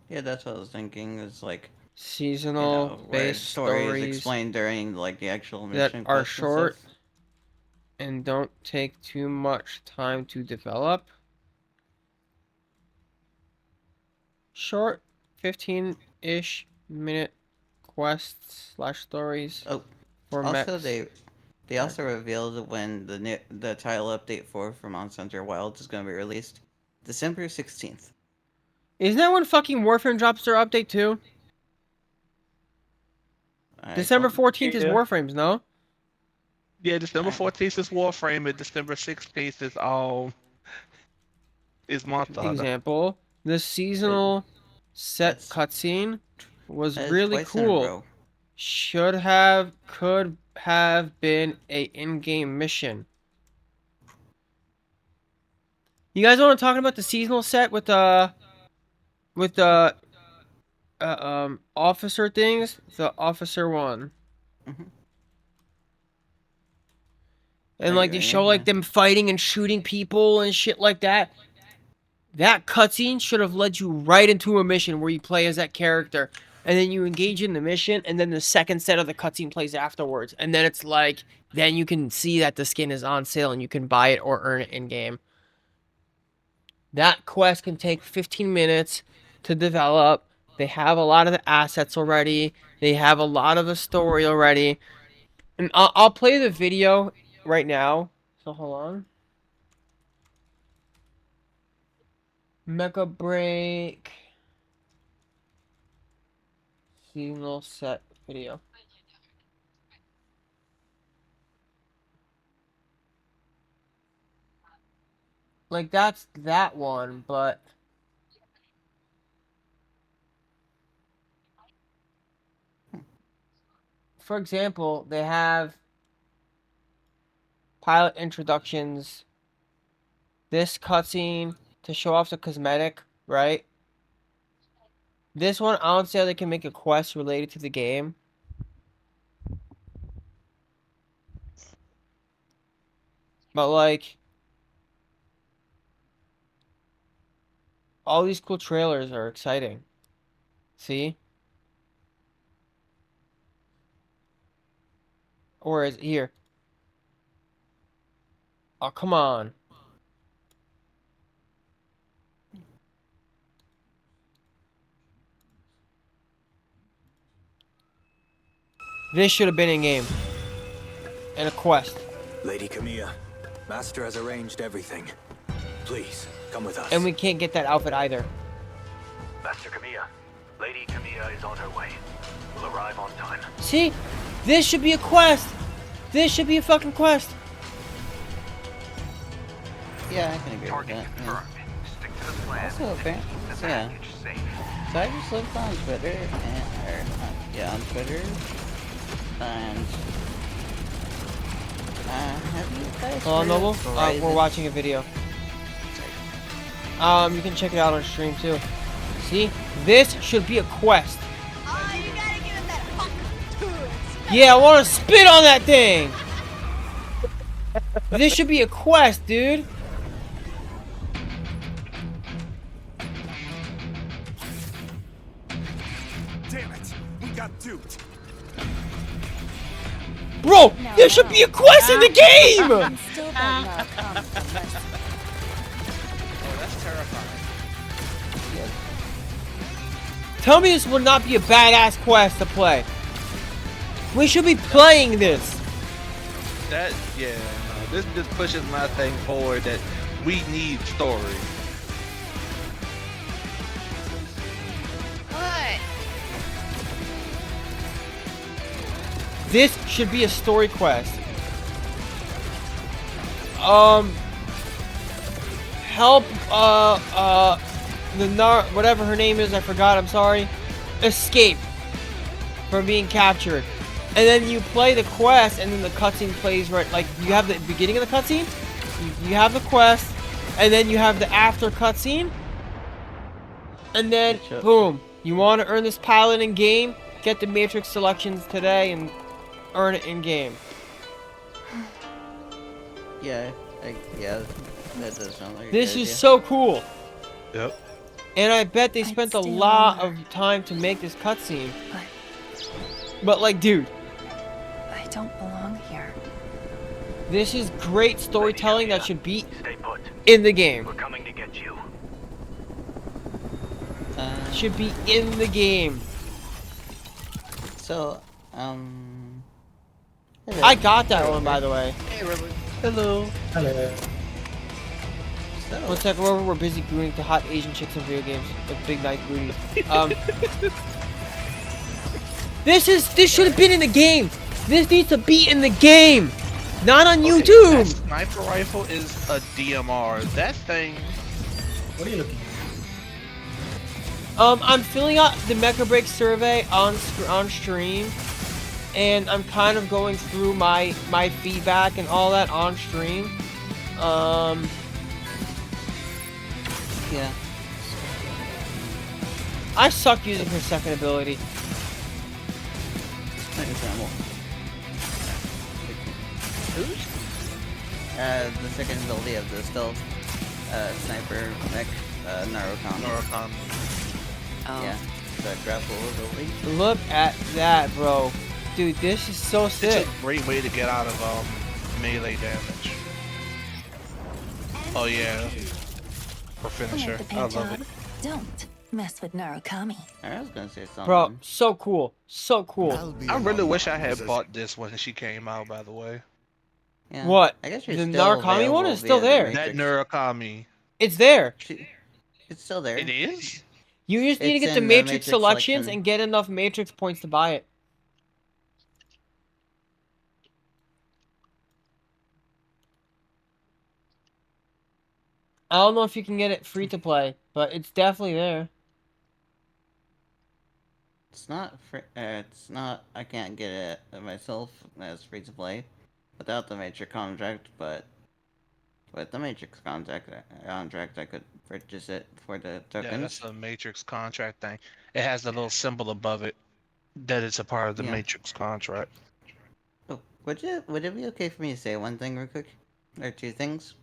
Yeah, that's what I was thinking. Is like, seasonal where based story is stories explained during like the actual that mission are quests and stuff. short and don't take too much time to develop. Short, 15-ish minute quests / stories Oh, for also mechs. they also revealed when the title update for Monster Hunter Wilds is going to be released, December 16th. Isn't that when fucking Warframe drops their update too? I December don't. 14th is Yeah. Warframes, no? Yeah, December I, 14th is Warframe, and December 16th is Monster Hunter. Example, the it, seasonal set that's cutscene was that is really twice in a cool. row. Could have been a in-game mission. You guys want to talk about the seasonal set with the officer things? The officer one. Mm-hmm. And like they show like Yeah. them fighting and shooting people and shit like that. That cutscene should have led you right into a mission where you play as that character. And then you engage in the mission, and then the second set of the cutscene plays afterwards. And then it's like, then you can see that the skin is on sale and you can buy it or earn it in game. That quest can take 15 minutes to develop. They have a lot of the assets already. They have a lot of the story already. And I'll play the video right now. So hold on. MechaBreak seasonal set video. Like that's that one, but for example, they have pilot introductions, this cutscene to show off the cosmetic, right? This one, I don't see how they can make a quest related to the game. But like, all these cool trailers are exciting. See? Or is it here? Oh, come on. This should have been in game. And a quest. Lady Camilla, Master has arranged everything. Please, come with us. And we can't get that outfit either. Master Camilla, Lady Camilla is on her way. Will arrive on time. See? This should be a quest. This should be a fucking quest. Yeah, I can agree with Target that. Yeah. confirmed. Stick to the plant. Also, apparently, The yeah. package safe. So I just looked on Twitter on Twitter, and have you guys Hello, heard Noble. of Verizon? We're watching a video. You can check it out on stream too. See, this should be a quest. Oh, you gotta give him that hot tools. Yeah, I want to spit on that thing. This should be a quest, dude. Damn it! We got duped. Bro, No, there should no. be a quest in the game. I'm still begging our comic for mercy. Oh, that's terrifying. Tell me this would not be a badass quest to play. We should be playing this. That, yeah, no, this just pushes my thing forward that we need story. What? This should be a story quest. Help, whatever her name is, I forgot, I'm sorry. Escape from being captured. And then you play the quest, and then the cutscene plays right, like, you have the beginning of the cutscene, you have the quest, and then you have the after cutscene, and then, boom, you want to earn this pilot in game, get the Matrix selections today, and earn it in game. Yeah, yeah, that does sound like a This good is idea. so cool. Yep. And I bet they I'd spent a stay lot longer. of time to make this cutscene. But But like, dude, I don't belong here. this is great storytelling that should be Stay put. in the game. We're coming to get you. Should be in the game. So, hello. I got that one, by the way. Hey, River. Hello. Hello. So, One sec, Rover, we're busy gluing to hot Asian chicks in video games with big night booties. This should have been in the game. This needs to be in the game, not on That YouTube. sniper rifle is a DMR. That thing. What are you looking I'm filling out the MechaBreak survey on stream, and I'm kind of going through my feedback and all that on stream. yeah. I suck using her second ability. Example. The second ability of the stealth sniper mech Narocom. Noricon. Yeah, the grapple ability. Look at that, bro. Dude, this is so It's sick. a great way to get out of melee damage. Oh yeah. For finisher. Like the I paint love job. it. Don't mess with Narukami. I was gonna say something. Bro, so cool. So cool. I really wish I had bought this when she came out, by the way. Yeah. What? I guess she's The still Narukami one available is still via the there. That Matrix. Murakami. It's there. It's still there. It is? You just need to It's get the in the Matrix Matrix selections selection. and get enough Matrix points to buy it. I don't know if you can get it free to play, but it's definitely there. It's not free. It's not. I can't get it myself as free to play without the Matrix contract, but with the Matrix contract, I could purchase it for the Yeah, tokens. that's a Matrix contract thing. It has the little symbol above it that it's a part of the Yeah. Matrix contract. Oh, would it be okay for me to say one thing real quick, or two things?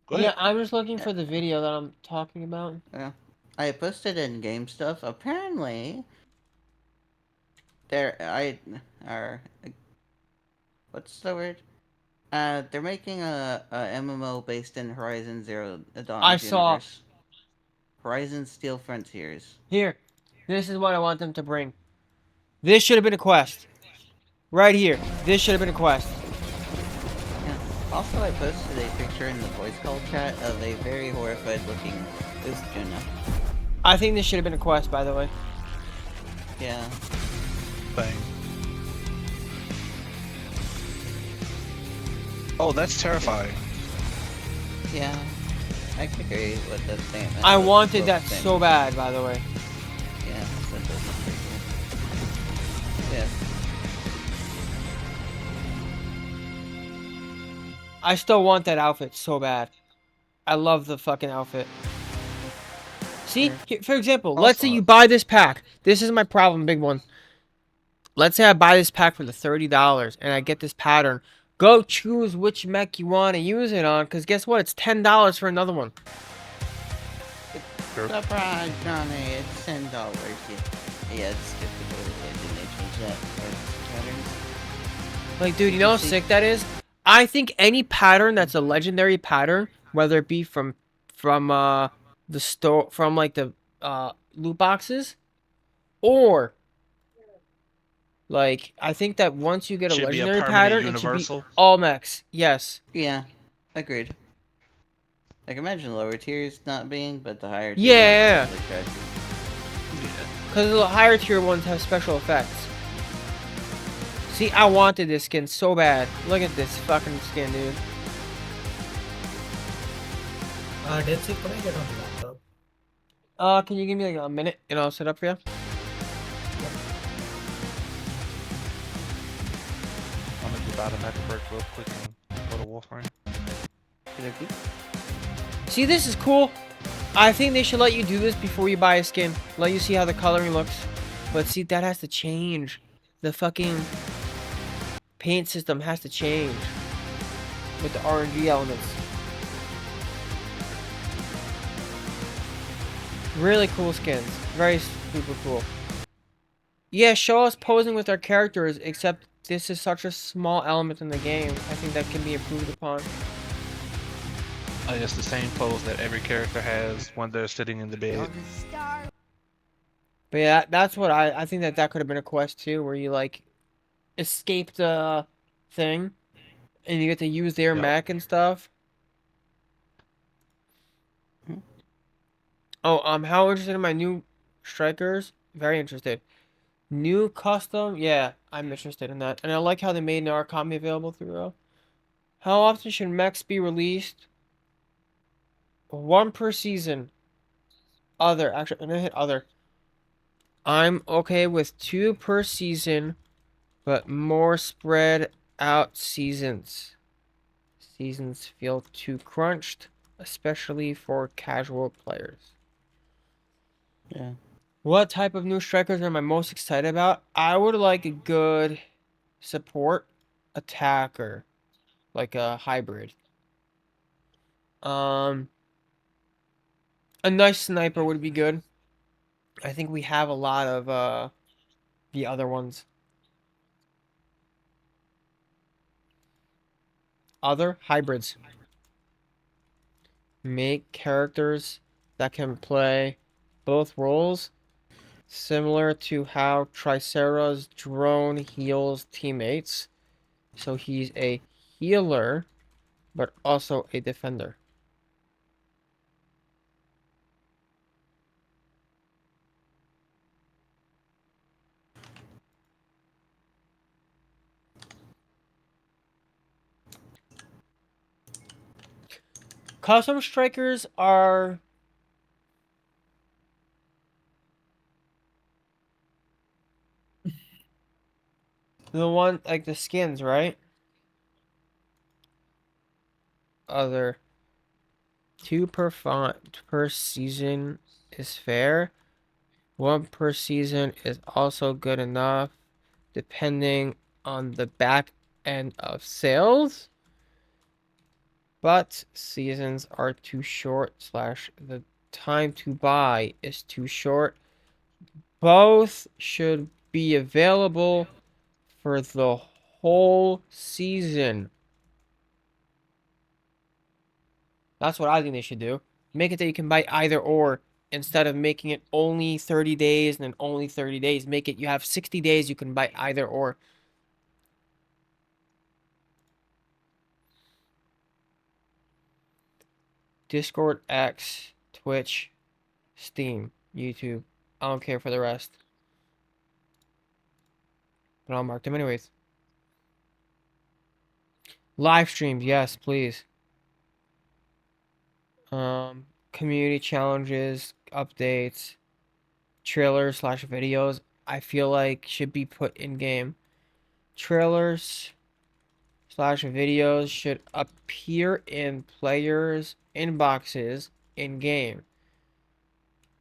Go Yeah, ahead. I'm just looking for the video that I'm talking about. I posted in game stuff. Apparently, what's the word? They're making a MMO based in Horizon Zero Dawn. I saw. Universe. Horizon Steel Frontiers. Here, this is what I want them to bring. This should have been a quest. Right here. This should have been a quest. Yeah. Also, I posted a picture in the voice call chat of a very horrified looking Uthjuna. I think this should have been a quest, by the way. Yeah. Thing. Oh, that's terrifying. Yeah. I can agree with that statement. I with wanted both that statements. so bad, by the way. Yeah, that does look pretty cool. Yeah. I still want that outfit so bad. I love the fucking outfit. See, here, for example, let's say Also, you buy this pack. This is my problem, big one. Let's say I buy this pack for the $30 and I get this pattern. Go choose which mech you want to use it on, because guess what? It's $10 for another one. Surprise, Johnny! It's $10. Yeah, it's typical. Didn't they change that? Patterns? Like, dude, you know how sick that is? I think any pattern that's a legendary pattern, whether it be from the store, from like the loot boxes, or like, I think that once you get a should be a legendary permanent pattern, it should be universal. all mechs. Yes. Yeah, agreed. Like, imagine lower tiers not being, but the higher tier Yeah. ones actually try to. Because the higher tier ones have special effects. See, I wanted this skin so bad. Look at this fucking skin, dude. DeathzWraith, can I get on the laptop? Can you give me like a minute and I'll set up for you? I'm gonna do about a MechaBreak real quick and go to Warframe. See, this is cool. I think they should let you do this before you buy a skin. Let you see how the coloring looks. But see, that has to change. The fucking paint system has to change with the RNG elements. Really cool skins. Very super cool. Yeah, show us posing with our characters, except this is such a small element in the game. I think that can be improved upon. It's the same pose that every character has when they're sitting in the bed. Star. But yeah, that's what I think that could have been a quest too, where you like escape the thing and you get to use their Yep. mech and stuff. Oh, how interested in my new strikers? Very interested. New custom? Yeah, I'm interested in that. And I like how they made Narcomi available through. How often should mechs be released? One per season. Other. Actually, I'm gonna hit other. I'm okay with 2 per season, but more spread out seasons. Seasons feel too crunched, especially for casual players. Yeah. What type of new strikers am I most excited about? I would like a good support attacker, like a hybrid. A nice sniper would be good. I think we have a lot of the other ones. Other hybrids. Make characters that can play both roles, similar to how Tricera's drone heals teammates. So he's a healer, but also a defender. Custom strikers are the one like the skins, right? Other 2 per season is fair. 1 per season is also good enough, depending on the back end of sales. But seasons are too short, / the time to buy is too short. Both should be available for the whole season. That's what I think they should do. Make it that you can buy either or, instead of making it only 30 days and then only 30 days. Make it you have 60 days you can buy either or. Discord, X, Twitch, Steam, YouTube. I don't care for the rest. But I'll mark them anyways. Live streams, yes, please. community challenges, updates, trailers slash videos, I feel like should be put in game. Trailers slash videos should appear in players' inboxes in game,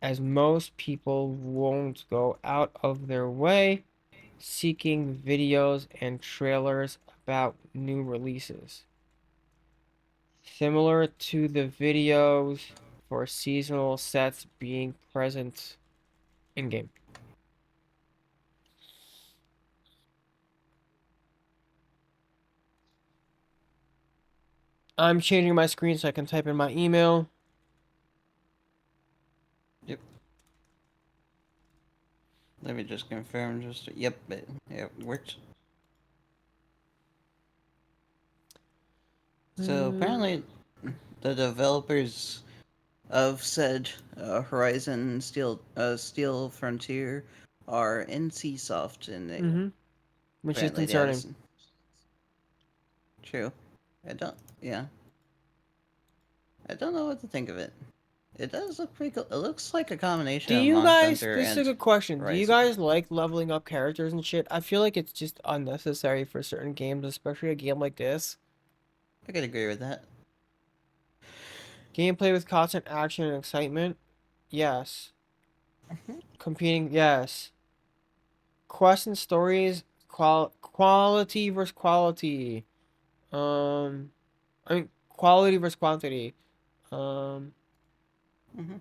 as most people won't go out of their way seeking videos and trailers about new releases. Similar to the videos for seasonal sets being present in game. I'm changing my screen so I can type in my email. Yep. Let me just confirm. Yep, it worked. So apparently, the developers of said Horizon Steel Frontier are NCSoft, and they Which is apparently they have concerning. True. I don't. Yeah. I don't know what to think of it. It does look pretty cool. It looks like a combination Do of you Monster guys, Hunter this is a and good question. Do you Horizon. guys like leveling up characters and shit? I feel like it's just unnecessary for certain games, especially a game like this. I could agree with that. Gameplay with constant action and excitement? Yes. Competing? Yes. Quests and stories? Quality versus quality. I mean, quality versus quantity. Um, Hmm.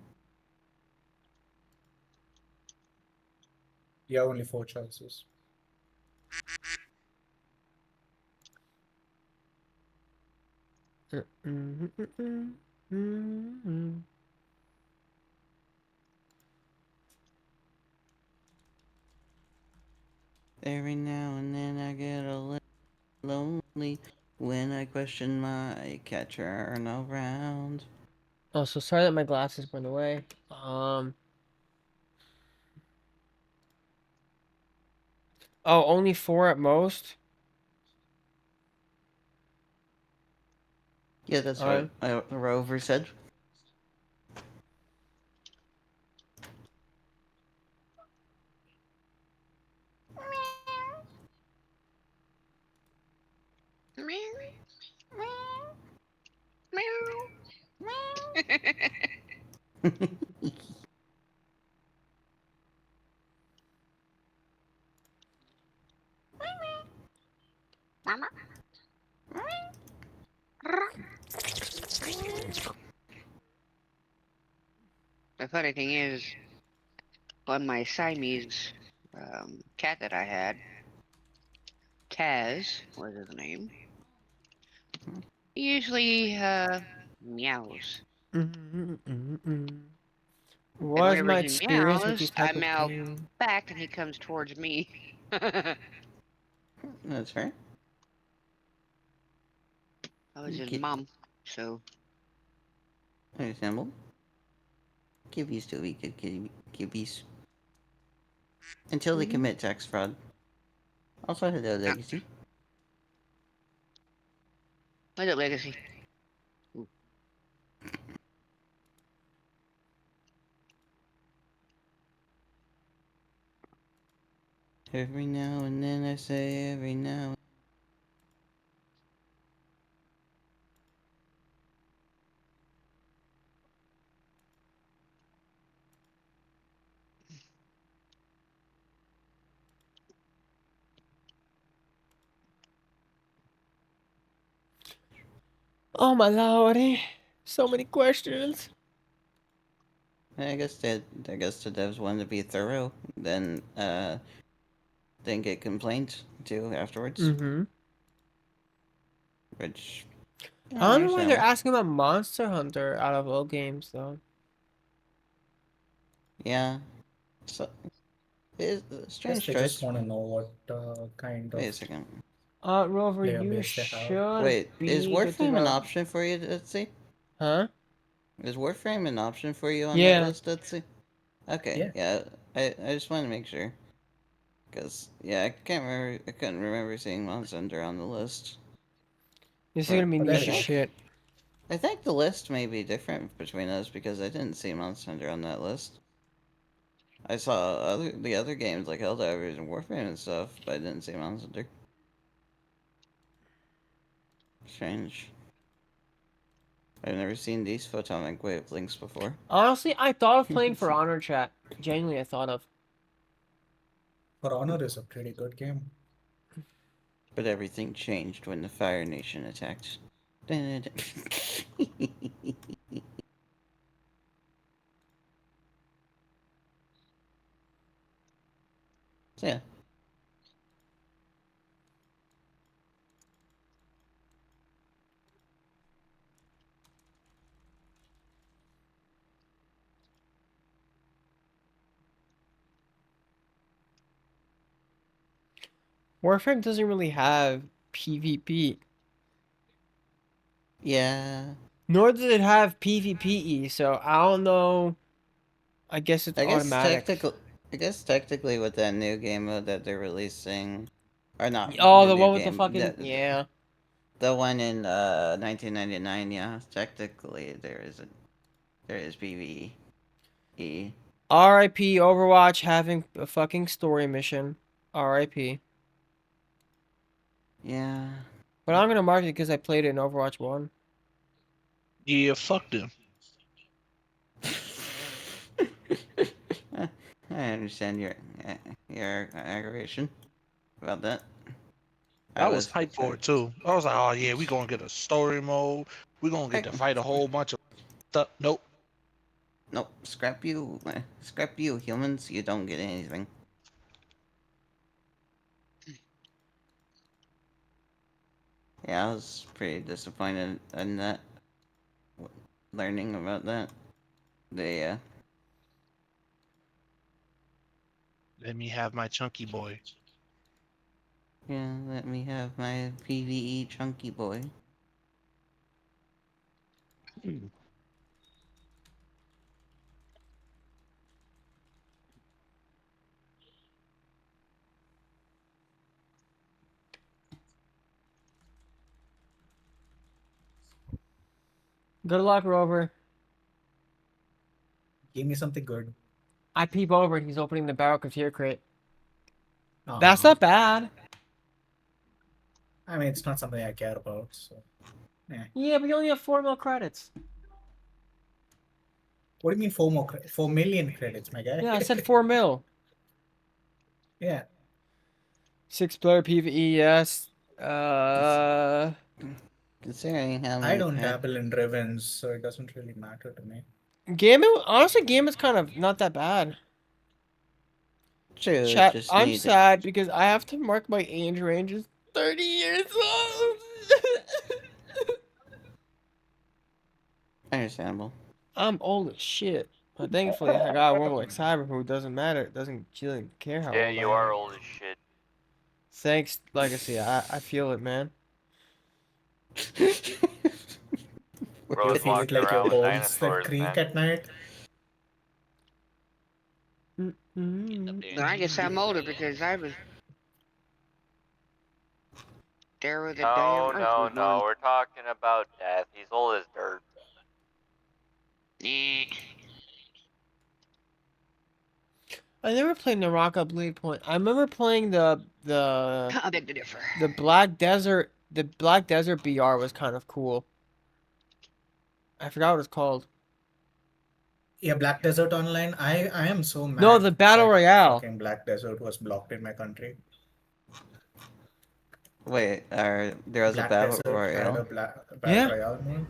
You have only 4 choices. Every now and then I get a little lonely when I question my catcher around. Oh, so sorry that my glasses went away. Oh, only 4 at most? Yeah, that's what Alright. Rover said. The funny thing is, on my Siamese cat that I had, Taz was his name. He usually meows. And What is whenever my he experience with these meows, I type of meow games? back, and he comes towards me. I That's fair. was his mom, so Understandable. Kibbies to be good kibbies. Until they commit tax fraud. Also, hello, Legacy. what's up, Legacy? Ooh. Every now and then I say every now. Oh my lordy. So many questions. I guess the devs wanted to be thorough, then get complaints too afterwards, which I don't know why they're understandable. asking about Monster Hunter out of all games, though. Yeah, so it's a Guess strange they just choice. want to know what kind Wait of a second. Rover, player you base they have. should Wait, is be good to Warframe an go. option for you, Etsy? Huh? Is Warframe an option for you on that Yeah. list, Etsy? Okay, Yeah. yeah. I just want to make sure, cause yeah, I can't remember. I couldn't remember seeing Monster Hunter on the list. This is But gonna be But there niche you as go. shit. I think the list may be different between us because I didn't see Monster Hunter on that list. I saw the other games like Helldivers and Warframe and stuff, but I didn't see Monster Hunter. Strange. I've never seen these photonic wavelengths before. Honestly, I thought of playing For Honor, chat. Genuinely, I thought of. For Honor is a pretty good game. But everything changed when the Fire Nation attacked. So yeah. Warframe doesn't really have PvP. Yeah. Nor does it have PvPe, so I don't know. I guess it's I guess automatic. technically with that new game mode that they're releasing, or not Oh, the the new one with the game, fucking yeah. the one in 1999. Yeah, technically there is PvE. R.I.P. Overwatch having a fucking story mission. R.I.P. Yeah. But I'm gonna mark it because I played it in Overwatch 1. Yeah, fuck them. I understand your aggravation about that. I was hyped for it too. I was like, oh yeah, we gonna get a story mode. We gonna get to fight a whole bunch of stuff. Nope. Nope. Scrap you, humans. You don't get anything. Yeah, I was pretty disappointed in that. Learning about that. The Let me have my chunky boy. yeah, let me have my PVE chunky boy. Good luck, Rover. Give me something good. I peep over and he's opening the barrel tier crate. Aw. That's not bad. I mean, it's not something I care about, so. Yeah, but you only have 4 mil credits. What do you mean 4 million credits, my guy? Yeah, I said 4 mil. Yeah. 6-player PvE, yes. Considering how I don't dabble in Revens, so it doesn't really matter to me. Honestly, game is kind of not that bad. True, Chat, just I'm need sad because I have to mark my age range as 30 years old. Understandable. I'm old as shit. But thankfully, I got a woman like Cyber who doesn't matter. She doesn't care how Yeah, old you I are am. old as shit. Thanks, Legacy. I feel it, man. Bro, You feel it like your around with bones that dinosaurs, creak man. at night? I guess I'm older because I was there with the damn No, Earth no, was no. born. We're talking about death. He's old as dirt. I never played Naraka Blade Point. I remember playing I beg to differ. the Black Desert. The Black Desert BR was kind of cool. I forgot what it's called. Yeah, Black Desert Online. I am so mad. No, the Battle that Royale. Fucking Black Desert was blocked in my country. Wait, there was Black a battle Desert had royale. a Battle Royale mode.